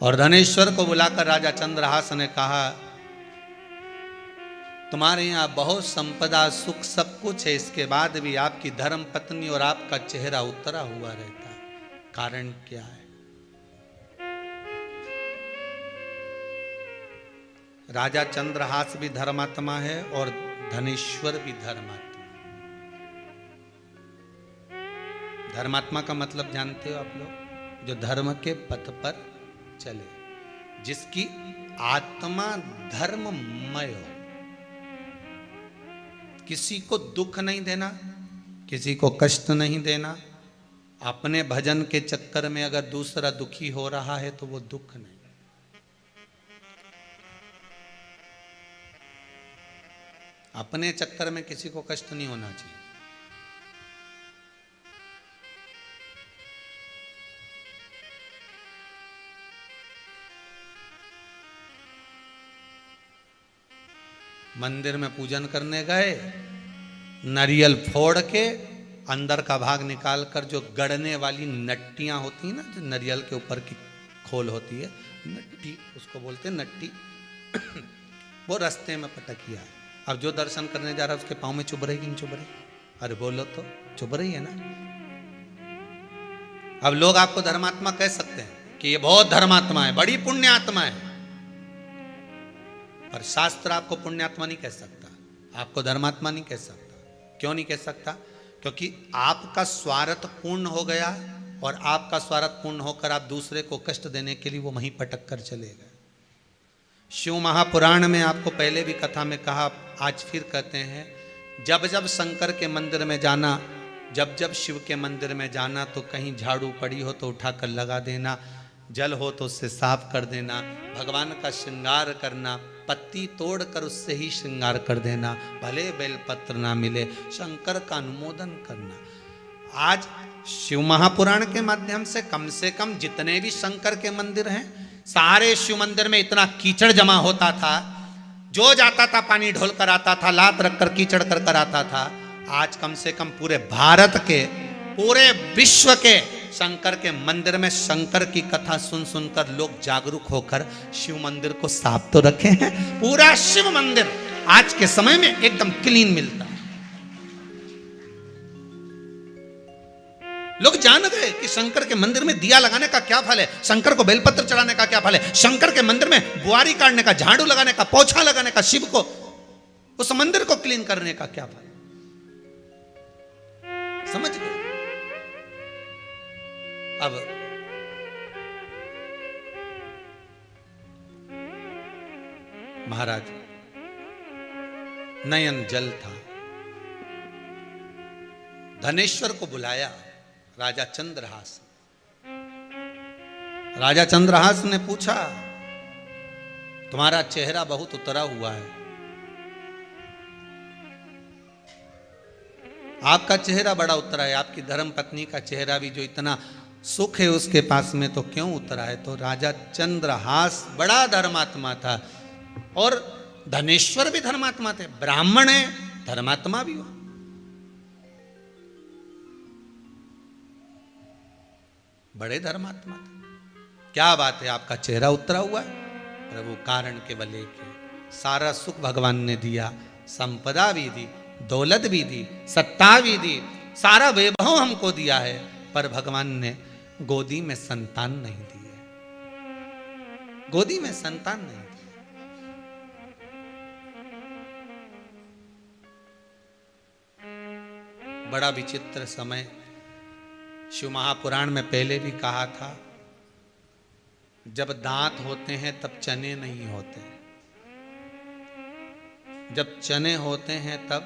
और धनेश्वर को बुलाकर राजा चंद्रहास ने कहा, तुम्हारे यहां बहुत संपदा सुख सब कुछ है, इसके बाद भी आपकी धर्म पत्नी और आपका चेहरा उतरा हुआ रहता है, कारण क्या है? राजा चंद्रहास भी धर्मात्मा है और धनेश्वर भी धर्मात्मा। धर्मात्मा का मतलब जानते हो आप लोग? जो धर्म के पथ पर चले, जिसकी आत्मा धर्ममय हो, किसी को दुख नहीं देना, किसी को कष्ट नहीं देना। अपने भजन के चक्कर में अगर दूसरा दुखी हो रहा है तो वो दुख नहीं। अपने चक्कर में किसी को कष्ट नहीं होना चाहिए। मंदिर में पूजन करने गए, नारियल फोड़ के अंदर का भाग निकाल कर जो गड़ने वाली नट्टियां होती हैं ना, जो नारियल के ऊपर की खोल होती है, नट्टी उसको बोलते हैं, नट्टी वो रास्ते में पटकिया। अब जो दर्शन करने जा रहा है उसके पाँव में चुभ रही कि नहीं चुभ रही? अरे बोलो तो, चुभ रही है ना। अब लोग आपको धर्मात्मा कह सकते हैं कि ये बहुत धर्मात्मा है, बड़ी पुण्यात्मा है, पर शास्त्र आपको पुण्यात्मा नहीं कह सकता, आपको धर्मात्मा नहीं कह सकता। क्यों नहीं कह सकता? क्योंकि आपका स्वार्थ पूर्ण हो गया और आपका स्वार्थ पूर्ण होकर आप दूसरे को कष्ट देने के लिए वो वहीं पटक कर चले गए। शिव महापुराण में आपको पहले भी कथा में कहा, आज फिर कहते हैं, जब जब शंकर के मंदिर में जाना, जब जब शिव के मंदिर में जाना, तो कहीं झाड़ू पड़ी हो तो उठाकर लगा देना, जल हो तो उससे साफ कर देना, भगवान का श्रृंगार करना, पत्ती तोड़कर उससे ही श्रृंगार कर देना, भले बेलपत्र ना मिले, शंकर का अनुमोदन करना। आज शिव महापुराण के माध्यम से कम जितने भी शंकर के मंदिर हैं, सारे शिव मंदिर में इतना कीचड़ जमा होता था, जो जाता था पानी ढोल कर आता था, लात रख कर कीचड़ कर कर आता था। आज कम से कम पूरे भारत के, पूरे विश्व के शंकर के मंदिर में शंकर की कथा सुन सुनकर लोग जागरूक होकर शिव मंदिर को साफ तो रखे हैं। पूरा शिव मंदिर आज के समय में एकदम क्लीन मिलता है। लोग जान गए कि शंकर के मंदिर में दिया लगाने का क्या फल है, शंकर को बेलपत्र चढ़ाने का क्या फल है, शंकर के मंदिर में बुआरी काटने का, झाड़ू लगाने का, पोछा लगाने का, शिव को, उस मंदिर को क्लीन करने का क्या फल। समझ गए? अब महाराज नयन जल था, धनेश्वर को बुलाया राजा चंद्रहास। राजा चंद्रहास ने पूछा, तुम्हारा चेहरा बहुत उतरा हुआ है, आपका चेहरा बड़ा उतरा है, आपकी धर्म पत्नी का चेहरा भी जो इतना सुख है उसके पास में तो क्यों उतरा है। तो राजा चंद्रहास बड़ा धर्मात्मा था और धनेश्वर भी धर्मात्मा थे, ब्राह्मण है, धर्मात्मा भी हो। बड़े धर्मात्मा थे। क्या बात है, आपका चेहरा उतरा हुआ है? प्रभु कारण केवल एक है, सारा सुख भगवान ने दिया, संपदा भी दी, दौलत भी दी, सत्ता भी दी, सारा वैभव हमको दिया है, पर भगवान ने गोदी में संतान नहीं दी है, गोदी में संतान नहीं दी। बड़ा विचित्र समय। शिव महापुराण में पहले भी कहा था, जब दांत होते हैं तब चने नहीं होते, जब चने होते हैं तब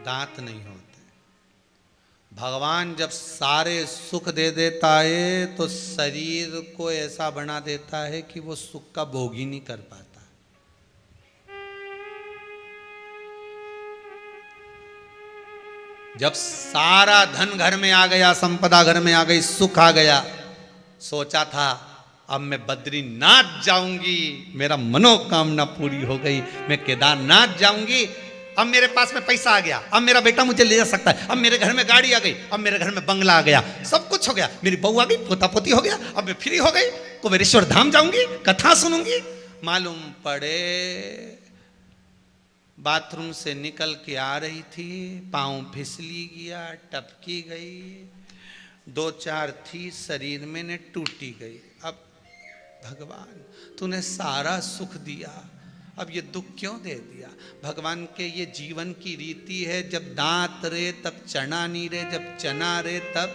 दांत नहीं होते। भगवान जब सारे सुख दे देता है तो शरीर को ऐसा बना देता है कि वो सुख का भोग ही नहीं कर पाता। जब सारा धन घर में आ गया, संपदा घर में आ गई, सुख आ गया, सोचा था अब मैं बद्रीनाथ जाऊंगी, मेरा मनोकामना पूरी हो गई, मैं केदारनाथ जाऊंगी, अब मेरे पास में पैसा आ गया, अब मेरा बेटा मुझे ले जा सकता है, अब मेरे घर में गाड़ी आ गई, अब मेरे घर में बंगला आ गया, सब कुछ हो गया, मेरी बहू आ गई, पोता पोती हो गया, अब मैं फ्री हो गई, कुबेरेश्वर धाम जाऊंगी, कथा सुनूंगी। मालूम पड़े बाथरूम से निकल के आ रही थी, पांव फिसली गया, टपकी गई, 2-4 थी शरीर में ने टूटी गई। अब भगवान तूने सारा सुख दिया, अब ये दुख क्यों दे दिया। भगवान के ये जीवन की रीति है, जब दांत रे तब चना नहीं रे, जब चना रे तब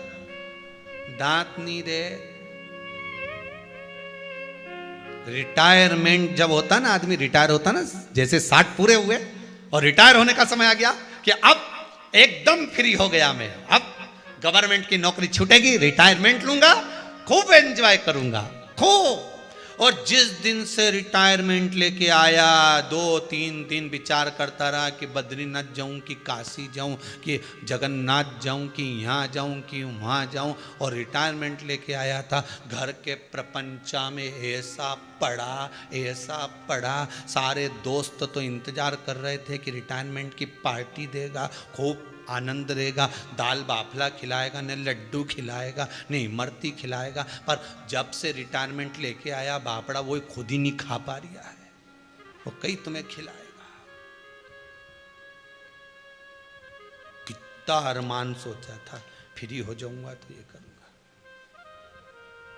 दांत नहीं रे। रिटायरमेंट जब होता ना, आदमी रिटायर होता ना, जैसे 60 पूरे हुए और रिटायर होने का समय आ गया कि अब एकदम फ्री हो गया मैं, अब गवर्नमेंट की नौकरी छूटेगी, रिटायरमेंट लूंगा, खूब एंजॉय करूंगा, खूब। और जिस दिन से रिटायरमेंट लेके आया, 2-3 दिन विचार करता रहा कि बद्रीनाथ जाऊं कि काशी जाऊं कि जगन्नाथ जाऊं कि यहाँ जाऊं कि वहाँ जाऊं। और रिटायरमेंट लेके आया था, घर के प्रपंचा में ऐसा पड़ा, सारे दोस्त तो इंतजार कर रहे थे कि रिटायरमेंट की पार्टी देगा, खूब आनंद रहेगा, दाल बाफला खिलाएगा, न लड्डू खिलाएगा, न इमरती खिलाएगा। पर जब से रिटायरमेंट लेके आया, बापड़ा वो खुद ही नहीं खा पा रहा है, वो कहीं तुम्हें खिलाएगा। कितना अरमान सोचा था, फ्री हो जाऊंगा तो ये करूंगा,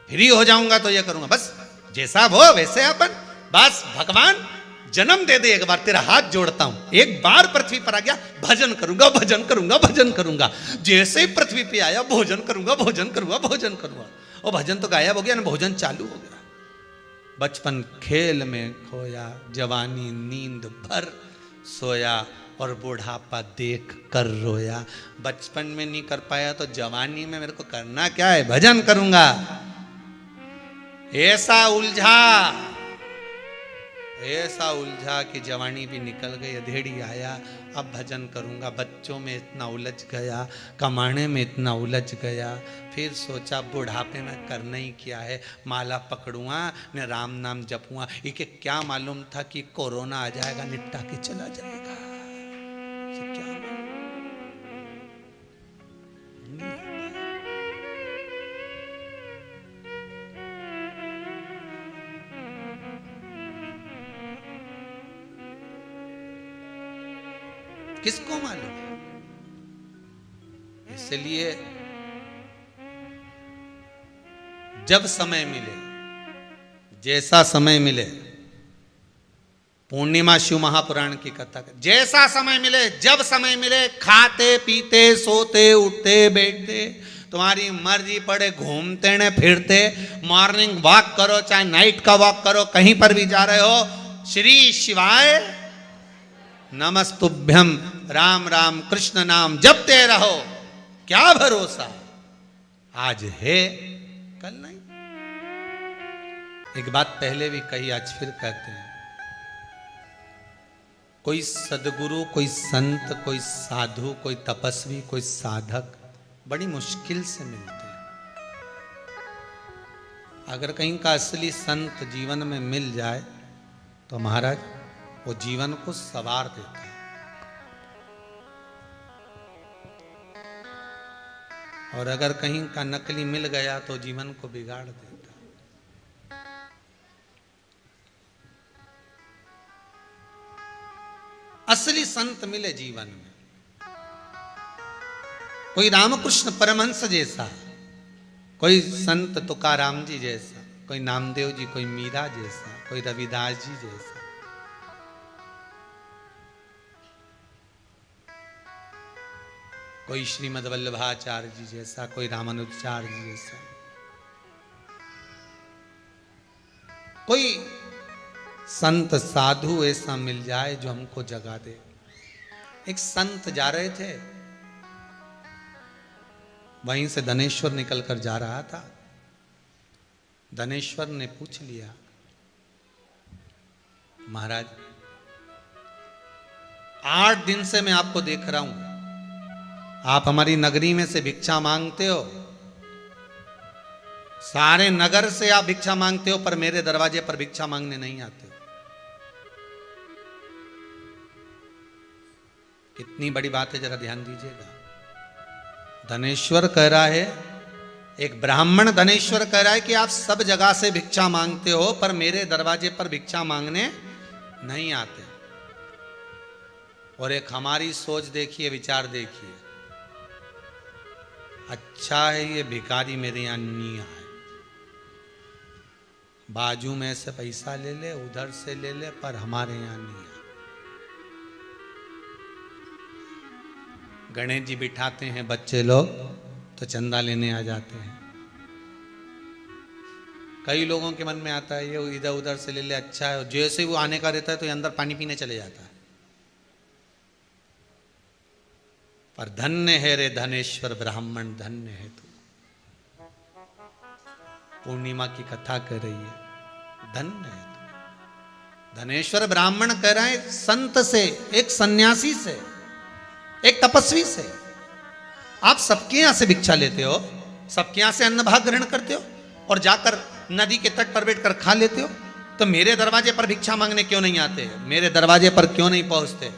फ्री हो जाऊंगा तो ये करूंगा, बस जैसा वो वैसे अपन, बस भगवान जन्म दे दे एक बार, तेरा हाथ जोड़ता हूं, एक बार पृथ्वी पर आ गया, भजन करूंगा, भजन करूंगा, भजन करूंगा। जैसे ही पृथ्वी पे आया, भोजन करूंगा, भोजन करूंगा, भोजन करूंगा। और भजन तो गायब हो गया ना, भोजन चालू हो गया। बचपन खेल में खोया, जवानी नींद भर सोया, और बुढ़ापा देख कर रोया। बचपन में नहीं कर पाया तो जवानी में मेरे को करना क्या है, भजन करूंगा। ऐसा उलझा, ऐसा उलझा कि जवानी भी निकल गई, अधेड़ी आया, अब भजन करूंगा, बच्चों में इतना उलझ गया, कमाने में इतना उलझ गया, फिर सोचा बुढ़ापे में करना ही क्या है, माला पकड़ूंगा न राम नाम जपूंगा। इके क्या मालूम था कि कोरोना आ जाएगा, निपटा के चला जाएगा। क्या किसको मालूम। इसलिए जब समय मिले, जैसा समय मिले, पूर्णिमा शिव महापुराण की कथा कर, जैसा समय मिले, जब समय मिले, खाते पीते सोते उठते बैठते, तुम्हारी मर्जी पड़े, घूमते न फिरते, मॉर्निंग वॉक करो चाहे नाइट का वॉक करो, कहीं पर भी जा रहे हो, श्री शिवाय नमस्तुभ्यम, राम राम कृष्ण नाम जपते रहो। क्या भरोसा, आज है कल नहीं। एक बात पहले भी कही, आज फिर कहते हैं, कोई सदगुरु, कोई संत, कोई साधु, कोई तपस्वी, कोई साधक बड़ी मुश्किल से मिलते हैं। अगर कहीं का असली संत जीवन में मिल जाए तो महाराज वो जीवन को संवार देता है। और अगर कहीं का नकली मिल गया तो जीवन को बिगाड़ देता है। असली संत मिले जीवन में, कोई रामकृष्ण परमहंस जैसा, कोई संत तुकाराम जी जैसा, कोई नामदेव जी, कोई मीरा जैसा, कोई रविदास जी जैसा, कोई श्रीमद् वल्लभाचार्य जी जैसा, कोई रामानुजाचार्य जी जैसा, कोई संत साधु ऐसा मिल जाए जो हमको जगा दे। एक संत जा रहे थे, वहीं से धनेश्वर निकल कर जा रहा था। धनेश्वर ने पूछ लिया, महाराज 8 दिन से मैं आपको देख रहा हूं, आप हमारी नगरी में से भिक्षा मांगते हो, सारे नगर से आप भिक्षा मांगते हो, पर मेरे दरवाजे पर भिक्षा मांगने नहीं आते हो। कितनी बड़ी बात है, जरा ध्यान दीजिएगा। धनेश्वर कह रहा है, एक ब्राह्मण धनेश्वर कह रहा है कि आप सब जगह से भिक्षा मांगते हो, पर मेरे दरवाजे पर भिक्षा मांगने नहीं आते। और एक हमारी सोच देखिए, विचार देखिए, अच्छा है ये भिखारी मेरे यहां नहीं आए, बाजू में से पैसा ले ले, उधर से ले ले, पर हमारे यहां नहीं आए। गणेश जी बिठाते हैं बच्चे लोग तो चंदा लेने आ जाते हैं। कई लोगों के मन में आता है ये इधर उधर से ले ले, अच्छा है, जैसे ही वो आने का रहता है तो ये अंदर पानी पीने चले जाता है। पर धन्य है रे धनेश्वर ब्राह्मण, धन्य है तू। पूर्णिमा की कथा कर रही है, धन्य है तू। धनेश्वर ब्राह्मण कह रहा है संत से, एक सन्यासी से, एक तपस्वी से। आप सबके यहां से भिक्षा लेते हो, सबके यहां से अन्न भाग ग्रहण करते हो, और जाकर नदी के तट पर बैठकर खा लेते हो, तो मेरे दरवाजे पर भिक्षा मांगने क्यों नहीं आते, मेरे दरवाजे पर क्यों नहीं पहुंचते।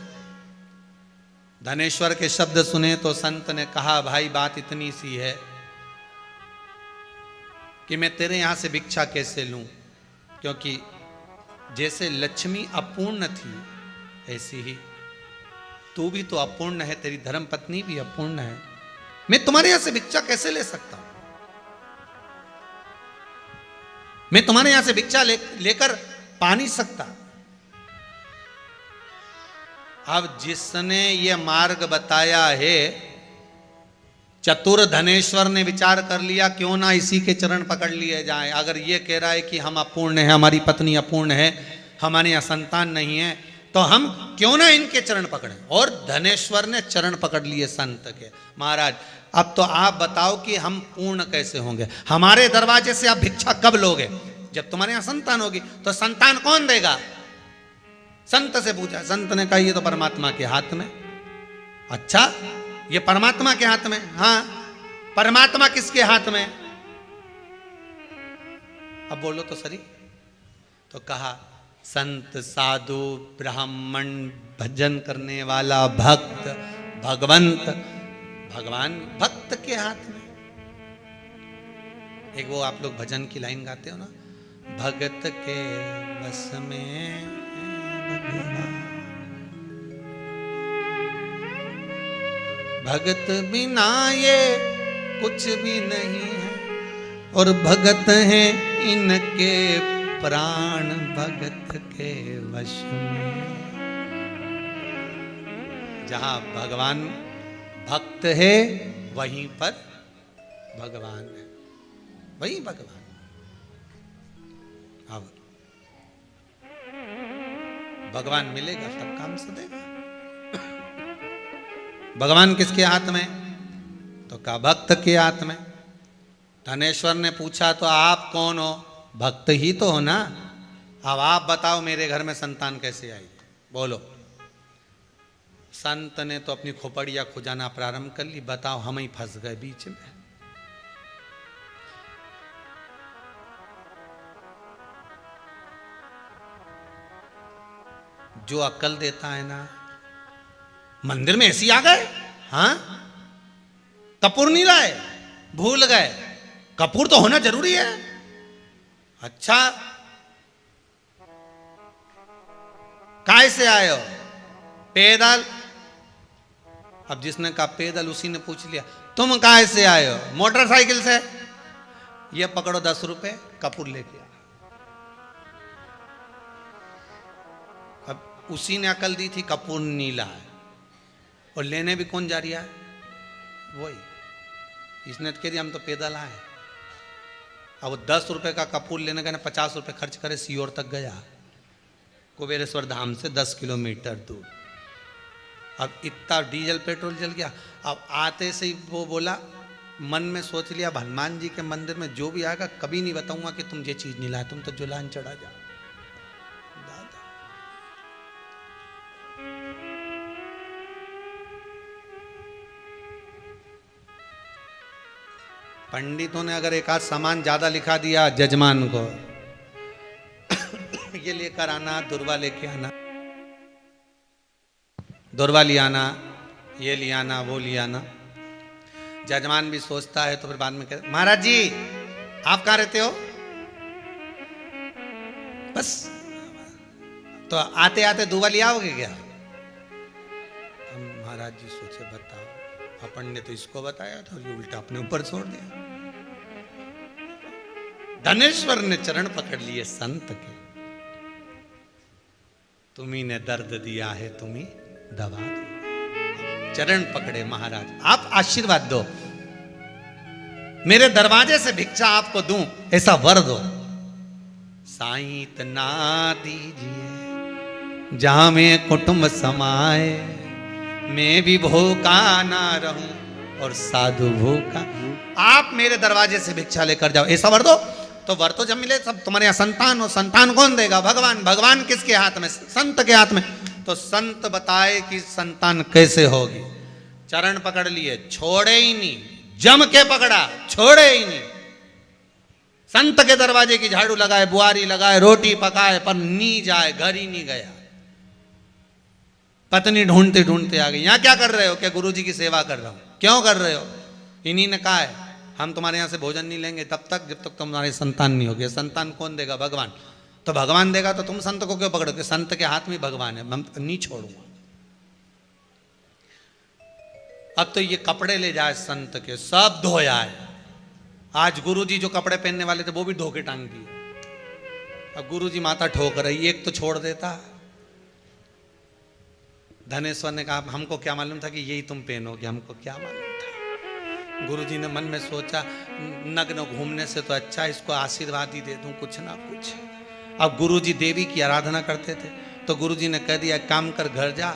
धनेश्वर के शब्द सुने तो संत ने कहा, भाई बात इतनी सी है कि मैं तेरे यहां से भिक्षा कैसे लूं, क्योंकि जैसे लक्ष्मी अपूर्ण थी ऐसी ही तू भी तो अपूर्ण है, तेरी धर्मपत्नी भी अपूर्ण है, मैं तुम्हारे यहां से भिक्षा कैसे ले सकता हूं। मैं तुम्हारे यहां से भिक्षा लेकर पा नहीं सकता। अब जिसने ये मार्ग बताया है, चतुर धनेश्वर ने विचार कर लिया क्यों ना इसी के चरण पकड़ लिए जाएं। अगर ये कह रहा है कि हम अपूर्ण है, हमारी पत्नी अपूर्ण है, हमारे यहाँ संतान नहीं है, तो हम क्यों ना इनके चरण पकड़ें। और धनेश्वर ने चरण पकड़ लिए संत के। महाराज अब तो आप बताओ कि हम पूर्ण कैसे होंगे, हमारे दरवाजे से आप भिक्षा कब लोगे, जब तुम्हारे यहाँ संतान होगी। तो संतान कौन देगा, संत से पूछा, संत ने कहा ये तो परमात्मा के हाथ में। अच्छा, ये परमात्मा के हाथ में? हाँ। परमात्मा किसके हाथ में? अब बोलो तो सही। तो कहा संत, साधु, ब्राह्मण, भजन करने वाला भक्त, भगवंत, भगवान भक्त के हाथ में। एक वो आप लोग भजन की लाइन गाते हो ना, भगत के बस में भगवान, भगत बिना ये कुछ भी नहीं है, और भगत हैं इनके प्राण भगत के वश में। जहां भगवान भक्त है वहीं पर भगवान है, वही भगवान। अब भगवान मिलेगा तब काम सदेगा। भगवान किसके हाथ में? तो कहा भक्त के हाथ में। धनेश्वर ने पूछा तो आप कौन हो? भक्त ही तो हो ना। अब आप बताओ मेरे घर में संतान कैसे आई? बोलो। संत ने तो अपनी खोपड़िया खुजाना प्रारंभ कर ली, बताओ हम ही फंस गए बीच में। जो अक्ल देता है ना, मंदिर में ऐसी आ गए, हाँ कपूर नहीं लाए, भूल गए, कपूर तो होना जरूरी है। अच्छा, काय से आए हो? पैदल। अब जिसने कहा पैदल उसी ने पूछ लिया तुम काय से आए हो? मोटरसाइकिल से। ये पकड़ो 10 रुपए, कपूर लेके आ। अब उसी ने अकल दी थी, कपूर नीला है, और लेने भी कौन जा रहा है? वही। इसने कह दिया हम तो पैदल आए। अब वो 10 रुपए का कपूर लेने का 50 रुपए खर्च करे, सीहोर तक गया, कुबेरेश्वर धाम से 10 किलोमीटर दूर। अब इतना डीजल पेट्रोल जल गया। अब आते से ही वो बोला, मन में सोच लिया हनुमान जी के मंदिर में जो भी आएगा कभी नहीं बताऊंगा कि तुम ये चीज नहीं लाए, तुम तो जुलान चढ़ा जाओ। दादा पंडितों ने अगर एक आध सामान ज्यादा लिखा दिया जजमान को, ये लेकर आना, दुर्वा लेके आना, दुर्वा ले आना, ये ले आना, वो ले आना। जजमान भी सोचता है तो फिर बाद में कहते महाराज जी आप कहाँ रहते हो? बस तो आते आते दुर्वा ले आओगे क्या? महाराज जी सोचे बताओ, अपन ने तो इसको बताया था, ये उल्टा अपने ऊपर छोड़ दिया। धनेश्वर ने चरण पकड़ लिए संत के, तुम्ही ने दर्द दिया है, तुम्ही दवा दो। चरण पकड़े महाराज, आप आशीर्वाद दो, मेरे दरवाजे से भिक्षा आपको दूं, ऐसा वर दो। साईं इतना दीजिए जहां में कुटुंब समाए, मैं भी भूखा ना रहूं और साधु भूखा। आप मेरे दरवाजे से भिक्षा लेकर जाओ, ऐसा वर दो। तो वर तो जब मिले सब तुम्हारे यहाँ संतान हो, संतान कौन देगा? भगवान। भगवान किसके हाथ में? संत के हाथ में। तो संत बताए कि संतान कैसे होगी। चरण पकड़ लिए, छोड़े ही नहीं, जम के पकड़ा, छोड़े ही नहीं। संत के दरवाजे की झाड़ू लगाए, बुआरी लगाए, रोटी पकाए, पर नहीं जाए, घर ही नहीं गया। पत्नी ढूंढते ढूंढते आ गई, यहाँ क्या कर रहे हो? क्या गुरुजी की सेवा कर रहा हूं। क्यों कर रहे हो? इन्हीं ने कहा है हम तुम्हारे यहाँ से भोजन नहीं लेंगे तब तक जब तक तुम्हारे संतान नहीं होगी। संतान कौन देगा? भगवान। तो भगवान देगा तो तुम संत को क्यों पकड़ोगे? संत के हाथ में भगवान है, मैं नहीं छोड़ूंगा। अब तो ये कपड़े ले जाए संत के, सब धोया है। आज गुरुजी जो कपड़े पहनने वाले थे वो भी धो के टांग दिए। अब गुरुजी माथा ठोक रही, एक तो छोड़ देता। धनेश्वर ने कहा हमको क्या मालूम था कि यही तुम पहनोगे, हमको क्या मालूम था। गुरुजी ने मन में सोचा नग्न घूमने से तो अच्छा इसको आशीर्वाद ही दे दूं, कुछ ना कुछ। अब गुरुजी देवी की आराधना करते थे तो गुरुजी ने कह दिया काम कर, घर जा।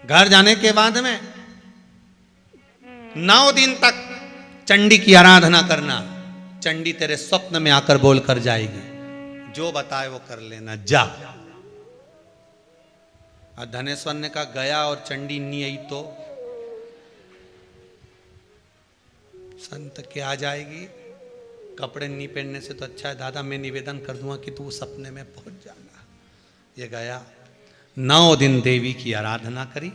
घर जाने के बाद में 9 दिन तक चंडी की आराधना करना। चंडी तेरे स्वप्न में आकर बोल कर जाएगी, जो बताए वो कर लेना, जा। और धनेश्वर ने कहा गया और चंडी नहीं आई तो संत के आ जाएगी, कपड़े नहीं पहनने से तो अच्छा है दादा मैं निवेदन कर दूंगा कि तू सपने में पहुंच जाना। ये गया, 9 दिन देवी की आराधना करी,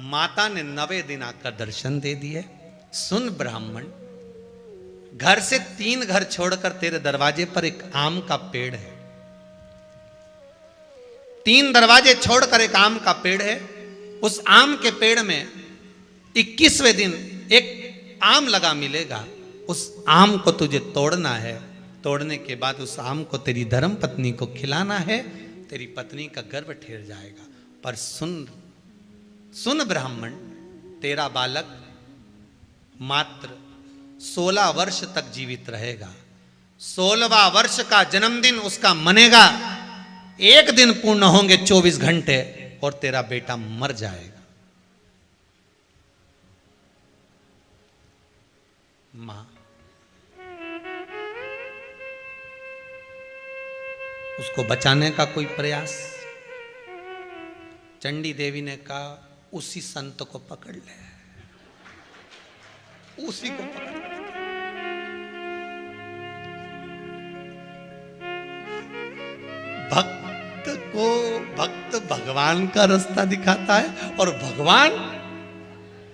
माता ने 9वें दिन आकर दर्शन दे दिए। सुन ब्राह्मण, घर से 3 घर छोड़कर तेरे दरवाजे पर एक आम का पेड़ है, 3 दरवाजे छोड़कर एक आम का पेड़ है। उस आम के पेड़ में 21वें दिन एक आम लगा मिलेगा, उस आम को तुझे तोड़ना है। तोड़ने के बाद उस आम को तेरी धर्म पत्नी को खिलाना है, तेरी पत्नी का गर्भ ठेर जाएगा। पर सुन ब्राह्मण, तेरा बालक मात्र 16 वर्ष तक जीवित रहेगा। 16वां वर्ष का जन्मदिन उसका मनेगा, 1 दिन पूर्ण होंगे 24 घंटे और तेरा बेटा मर जाएगा। मां उसको बचाने का कोई प्रयास, चंडी देवी ने कहा उसी संत को पकड़ ले, उसी को पकड़ ले। भक्त भगवान का रास्ता दिखाता है और भगवान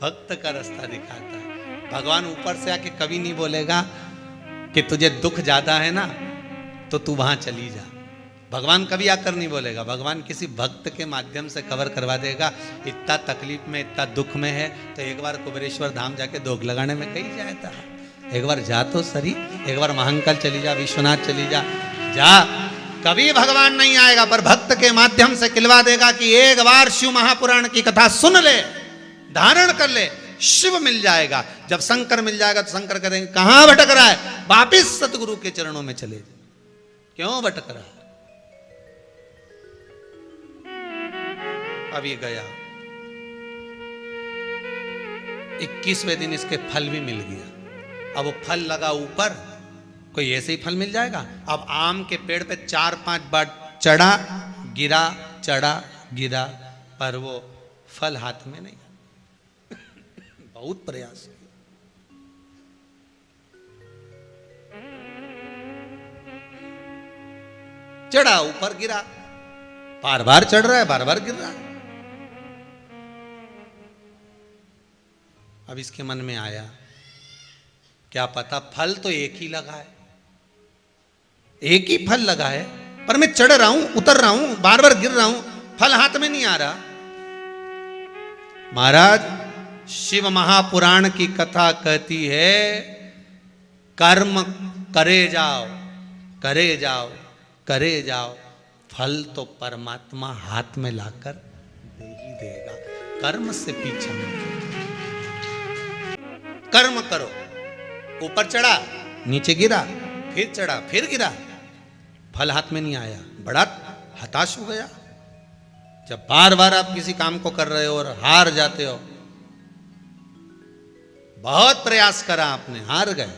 भक्त का रास्ता दिखाता है। भगवान ऊपर से आके कभी नहीं बोलेगा कि तुझे दुख ज्यादा है ना तो तू वहां चली जा। भगवान कभी आकर नहीं बोलेगा, भगवान किसी भक्त के माध्यम से कवर करवा देगा। इतना तकलीफ में, इतना दुख में है तो एक बार कुबेरेश्वर धाम जाके दोग लगाने में कहीं जाता है, एक बार जा तो सही, एक बार महांकल चली जा, विश्वनाथ चली जा। कभी भगवान नहीं आएगा पर भक्त के माध्यम से खिलवा देगा कि एक बार शिव महापुराण की कथा सुन ले, धारण कर ले, शिव मिल जाएगा। जब शंकर मिल जाएगा तो शंकर करेंगे कहां भटक रहा है, वापिस सतगुरु के चरणों में चले जा। क्यों भटक रहा है? अब ये गया, 21वें दिन इसके फल भी मिल गया। अब वो फल लगा ऊपर, कोई ऐसे ही फल मिल जाएगा? अब आम के पेड़ पे 4-5 बार चढ़ा गिरा, चढ़ा गिरा, पर वो फल हाथ में नहीं। बहुत प्रयास किया। चढ़ा, ऊपर गिरा, बार बार चढ़ रहा है, बार बार गिर रहा है। अब इसके मन में आया क्या पता फल तो एक ही लगा है, एक ही फल लगा है, पर मैं चढ़ रहा हूं, उतर रहा हूं, बार बार गिर रहा हूं, फल हाथ में नहीं आ रहा। महाराज, शिव महापुराण की कथा कहती है कर्म करे जाओ, करे जाओ, करे जाओ, फल तो परमात्मा हाथ में लाकर दे ही देगा। कर्म से पीछे नहीं, कर्म करो। ऊपर चढ़ा, नीचे गिरा, फिर चढ़ा, फिर गिरा, फल हाथ में नहीं आया, बड़ा हताश हो गया। जब बार बार आप किसी काम को कर रहे हो और हार जाते हो, बहुत प्रयास करा आपने, हार गए,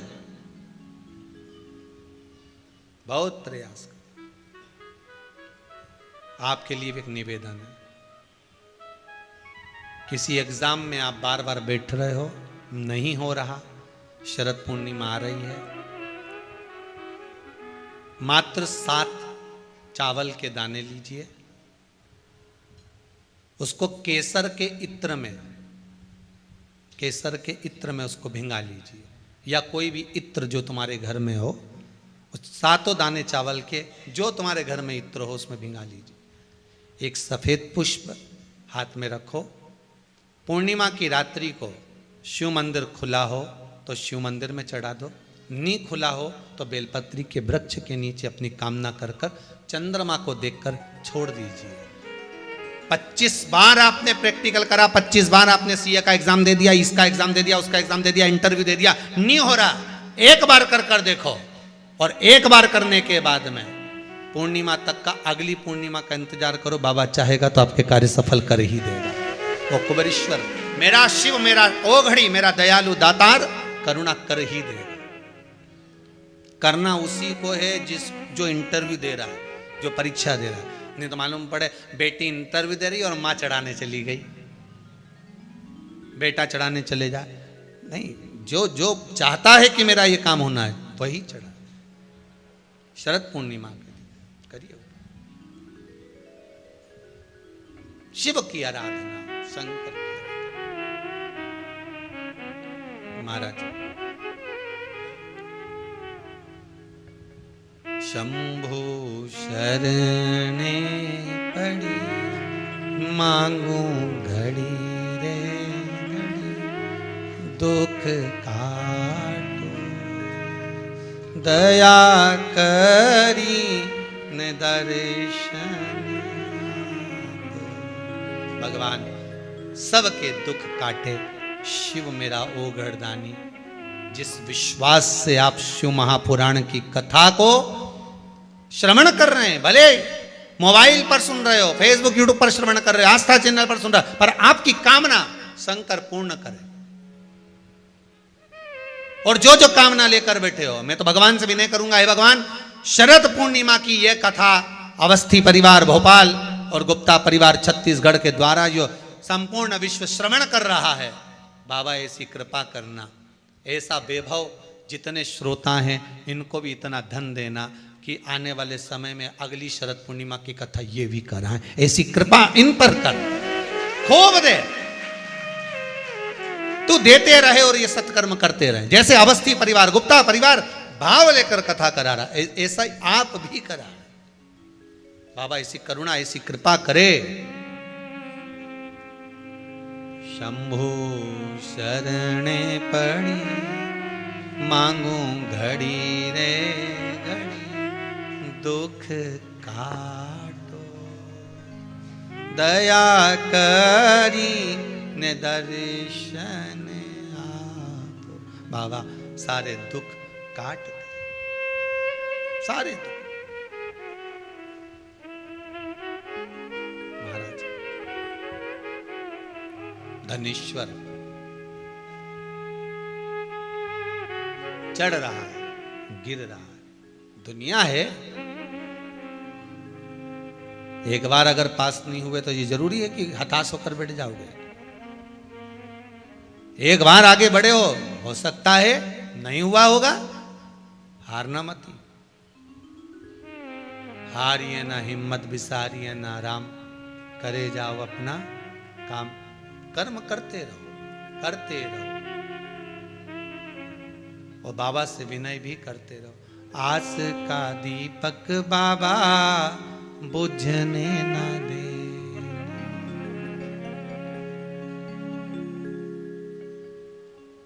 बहुत प्रयास करा। आपके लिए एक निवेदन है, किसी एग्जाम में आप बार बार बैठ रहे हो, नहीं हो रहा, शरद पूर्णिमा आ रही है, मात्र 7 चावल के दाने लीजिए, उसको केसर के इत्र में, केसर के इत्र में उसको भिंगा लीजिए, या कोई भी इत्र जो तुम्हारे घर में हो, उस 7 दाने चावल के जो तुम्हारे घर में इत्र हो उसमें भिंगा लीजिए। एक सफेद पुष्प हाथ में रखो। पूर्णिमा की रात्रि को शिव मंदिर खुला हो तो शिव मंदिर में चढ़ा दो, नहीं खुला हो तो बेलपत्री के वृक्ष के नीचे अपनी कामना कर कर चंद्रमा को देखकर छोड़ दीजिए। 25 बार आपने प्रैक्टिकल करा, 25 बार आपने सीए का एग्जाम दे दिया, इसका एग्जाम दे दिया, उसका एग्जाम दे दिया, इंटरव्यू दे दिया, नहीं हो रहा, एक बार कर कर देखो। और एक बार करने के बाद में पूर्णिमा तक का, अगली पूर्णिमा का इंतजार करो, बाबा चाहेगा तो आपके कार्य सफल कर ही देगा। वो कुबेरेश्वर मेरा शिव, मेरा ओघड़ी, मेरा दयालु दातार करुणा कर ही देगा। करना उसी को है जो इंटरव्यू दे रहा है, जो परीक्षा दे रहा है। नहीं तो मालूम पड़े बेटी इंटरव्यू दे रही और माँ चढ़ाने चली गई, बेटा चढ़ाने चले जाए। नहीं, जो जो चाहता है कि मेरा ये काम होना है वही चढ़ा। शरद पूर्णिमा करिए, शिव की आराधना, शंकर की आराधना। महाराज शंभु शरणे पड़ी मांगू घड़ी रे घड़ी, दुख काटो दया करी न दर्शन। भगवान सबके दुख काटे, शिव मेरा ओगढ़दानी। जिस विश्वास से आप शिव महापुराण की कथा को श्रवण कर रहे हैं, भले मोबाइल पर सुन रहे हो, फेसबुक यूट्यूब पर श्रवण कर रहे हो, आस्था चैनल पर सुन रहे हो, पर आपकी कामना शंकर पूर्ण करे। और जो जो कामना लेकर बैठे हो, मैं तो भगवान से विनय करूंगा, हे भगवान शरद पूर्णिमा की यह कथा अवस्थी परिवार भोपाल और गुप्ता परिवार छत्तीसगढ़ के द्वारा जो संपूर्ण विश्व श्रवण कर रहा है, बाबा ऐसी कृपा करना, ऐसा वैभव जितने श्रोता हैं इनको भी इतना धन देना कि आने वाले समय में अगली शरद पूर्णिमा की कथा ये भी कराएं। ऐसी कृपा इन पर कर, खूब दे, तू देते रहे और ये सत्कर्म करते रहे। जैसे अवस्थी परिवार गुप्ता परिवार भाव लेकर कथा करा रहा, ऐसा ही आप भी करा। बाबा ऐसी करुणा ऐसी कृपा करे। शंभु शरणे पड़ी मांगू घड़ी रे घड़ी, दुख काटो दया करी ने दर्शन आपो। बाबा सारे दुख काट दे, सारे दुख। महाराज धनेश्वर चढ़ रहा है, गिर रहा है, दुनिया है। एक बार अगर पास नहीं हुए तो ये जरूरी है कि हताश होकर बैठ जाओगे। एक बार आगे बढ़े हो सकता है नहीं हुआ होगा, हारना मत। हारिए ना हिम्मत बिसारिए ना राम, करे जाओ अपना काम। कर्म करते रहो, करते रहो, और बाबा से विनय भी करते रहो। आस का दीपक बाबा बुझने ना दे,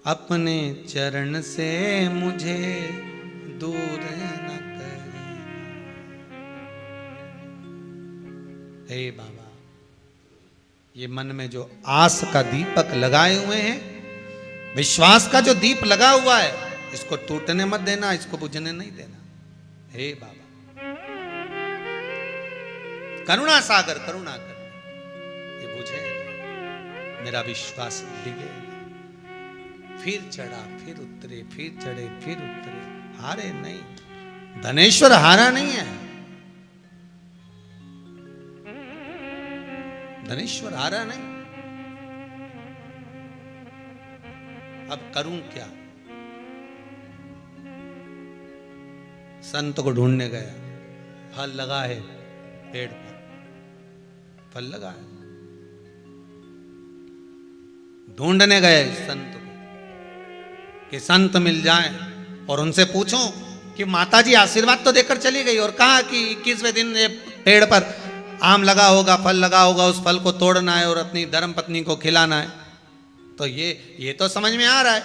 अपने चरण से मुझे दूर न करे। हे बाबा, ये मन में जो आस का दीपक लगाए हुए हैं, विश्वास का जो दीप लगा हुआ है, इसको टूटने मत देना, इसको बुझने नहीं देना। हे बाबा करुणा सागर करुणा कर, ये बुझे, मेरा विश्वास डिगे। फिर चढ़ा फिर उतरे, फिर चढ़े फिर उतरे, हारे नहीं। धनेश्वर हारा नहीं है, धनेश्वर हारा नहीं। अब करूं क्या? संत को ढूंढने गया, फल लगा है पेड़ पर, फल लगा है। ढूंढने गए संत को कि संत मिल जाएं और उनसे पूछूं कि माताजी आशीर्वाद तो देकर चली गई और कहा कि 21वें दिन ये पेड़ पर आम लगा होगा, फल लगा होगा, उस फल को तोड़ना है और अपनी धर्म पत्नी को खिलाना है। तो ये तो समझ में आ रहा है,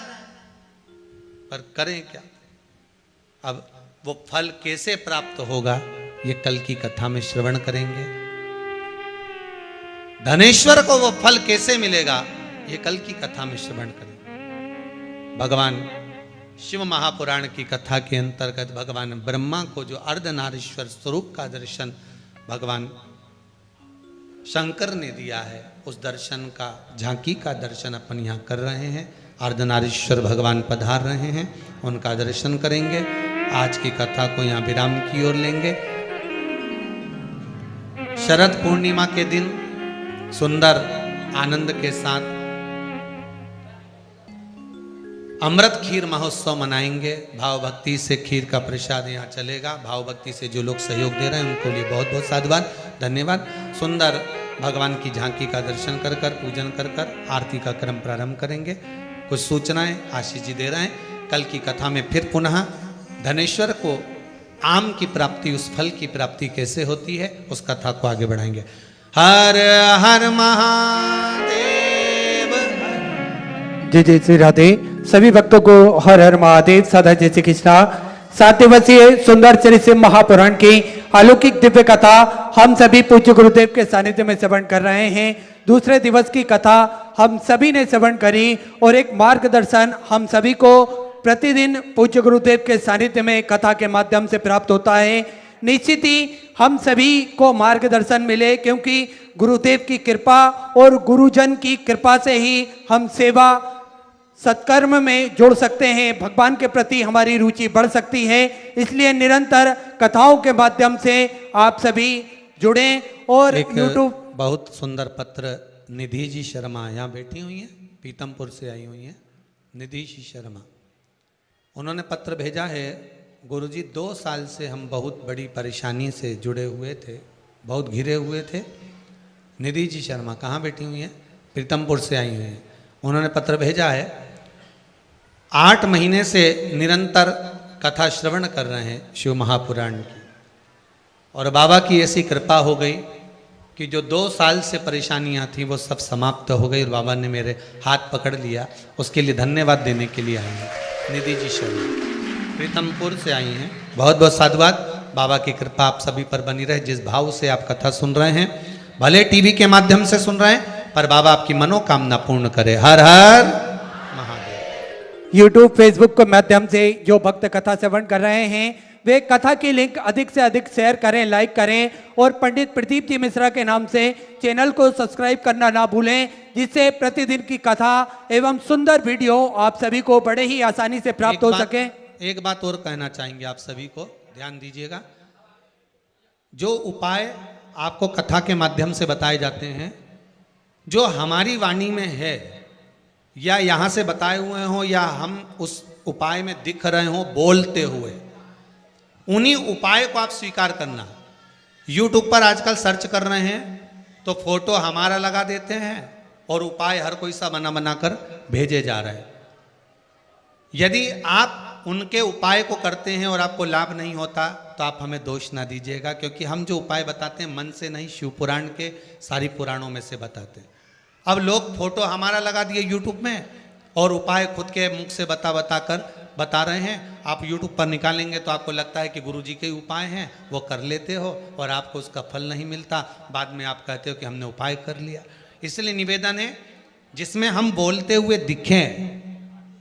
पर करें क्या? अब वो फल कैसे प्राप्त होगा, ये कल की कथा में श्रवण करेंगे। धनेश्वर को वो फल कैसे मिलेगा, ये कल की कथा में श्रवण करेंगे। भगवान शिव महापुराण की कथा के अंतर्गत भगवान ब्रह्मा को जो अर्धनारीश्वर स्वरूप का दर्शन भगवान शंकर ने दिया है, उस दर्शन का, झांकी का दर्शन अपन यहाँ कर रहे हैं। अर्धनारीश्वर भगवान पधार रहे हैं, उनका दर्शन करेंगे। आज की कथा को यहाँ विराम की ओर लेंगे। शरद पूर्णिमा के दिन सुंदर आनंद के साथ अमृत खीर महोत्सव मनाएंगे। भाव भक्ति से खीर का प्रसाद यहाँ चलेगा। भाव भक्ति से जो लोग सहयोग दे रहे हैं उनको लिए बहुत बहुत साधुवाद, धन्यवाद। सुंदर भगवान की झांकी का दर्शन कर कर, पूजन कर कर आरती का क्रम प्रारंभ करेंगे। कुछ सूचनाएं आशीष जी दे रहे हैं। कल की कथा में फिर पुनः धनेश्वर को आम की प्राप्ति, उस फल की प्राप्ति कैसे होती है उस कथा को आगे बढ़ाएंगे। हर हर महादेव। जय जय श्री राधे। सभी भक्तों को हर हर महादेव, सदा जय श्री कृष्णा। 7 दिवसीय सुंदर चरित्र महापुराण की अलौकिक दिव्य कथा हम सभी पूज्य गुरुदेव के सानिध्य में श्रवण कर रहे हैं। दूसरे दिवस की कथा हम सभी ने श्रवण करी और एक मार्गदर्शन हम सभी को प्रतिदिन पूज्य गुरुदेव के सानिध्य में कथा के माध्यम से प्राप्त होता है। निश्चित ही हम सभी को मार्गदर्शन मिले, क्योंकि गुरुदेव की कृपा और गुरुजन की कृपा से ही हम सेवा सत्कर्म में जुड़ सकते हैं, भगवान के प्रति हमारी रुचि बढ़ सकती है। इसलिए निरंतर कथाओं के माध्यम से आप सभी जुड़ें। और यूट्यूब बहुत सुंदर पत्र निधि जी शर्मा यहाँ बैठी हुई हैं, पीतमपुर से आई हुई हैं। निधि जी शर्मा, उन्होंने पत्र भेजा है, गुरुजी 2 साल से हम बहुत बड़ी परेशानी से जुड़े हुए थे, बहुत घिरे हुए थे। निधि जी शर्मा कहाँ बैठी हुई हैं? पीतमपुर से आई हुई हैं। उन्होंने पत्र भेजा है, 8 महीने से निरंतर कथा श्रवण कर रहे हैं शिव महापुराण की, और बाबा की ऐसी कृपा हो गई कि जो 2 साल से परेशानियां थी वो सब समाप्त हो गई और बाबा ने मेरे हाथ पकड़ लिया। उसके लिए धन्यवाद देने के लिए आई हैं निधि जी शर्मा, पीतमपुर से आई हैं। बहुत बहुत साधुवाद। बाबा की कृपा आप सभी पर बनी रहे। जिस भाव से आप कथा सुन रहे हैं, भले टीवी के माध्यम से सुन रहे हैं, पर बाबा आपकी मनोकामना पूर्ण करे। हर हर महादेव। यूट्यूब फेसबुक के माध्यम से जो भक्त कथा श्रवण कर रहे हैं वे कथा की लिंक अधिक से अधिक शेयर करें, लाइक करें, और पंडित प्रदीप जी मिश्रा के नाम से चैनल को सब्सक्राइब करना ना भूलें, जिससे प्रतिदिन की कथा एवं सुंदर वीडियो आप सभी को बड़े ही आसानी से प्राप्त हो सके। एक बात और कहना चाहेंगे आप सभी को, ध्यान दीजिएगा। जो उपाय आपको कथा के माध्यम से बताए जाते हैं, जो हमारी वाणी में है या यहाँ से बताए हुए हों या हम उस उपाय में दिख रहे हों बोलते हुए, उन्हीं उपाय को आप स्वीकार करना। YouTube पर आजकल सर्च कर रहे हैं तो फोटो हमारा लगा देते हैं और उपाय हर कोई सा बना बना कर भेजे जा रहे हैं। यदि आप उनके उपाय को करते हैं और आपको लाभ नहीं होता तो आप हमें दोष ना दीजिएगा, क्योंकि हम जो उपाय बताते हैं मन से नहीं, शिव पुराण के सारी पुराणों में से बताते हैं। अब लोग फोटो हमारा लगा दिए YouTube में और उपाय खुद के मुख से बता रहे हैं। आप YouTube पर निकालेंगे तो आपको लगता है कि गुरुजी के उपाय हैं, वो कर लेते हो और आपको उसका फल नहीं मिलता। बाद में आप कहते हो कि हमने उपाय कर लिया। इसलिए निवेदन है, जिसमें हम बोलते हुए दिखें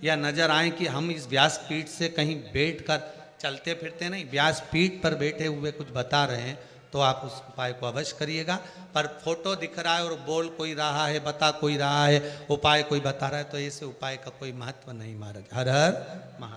या नजर आए कि हम इस व्यासपीठ से कहीं बैठकर चलते फिरते नहीं, व्यासपीठ पर बैठे हुए कुछ बता रहे हैं, तो आप उस उपाय को अवश्य करिएगा। पर फोटो दिख रहा है और बोल कोई रहा है, बता कोई रहा है, उपाय कोई बता रहा है, तो ऐसे उपाय का कोई महत्व नहीं महाराज। हर हर महादेव।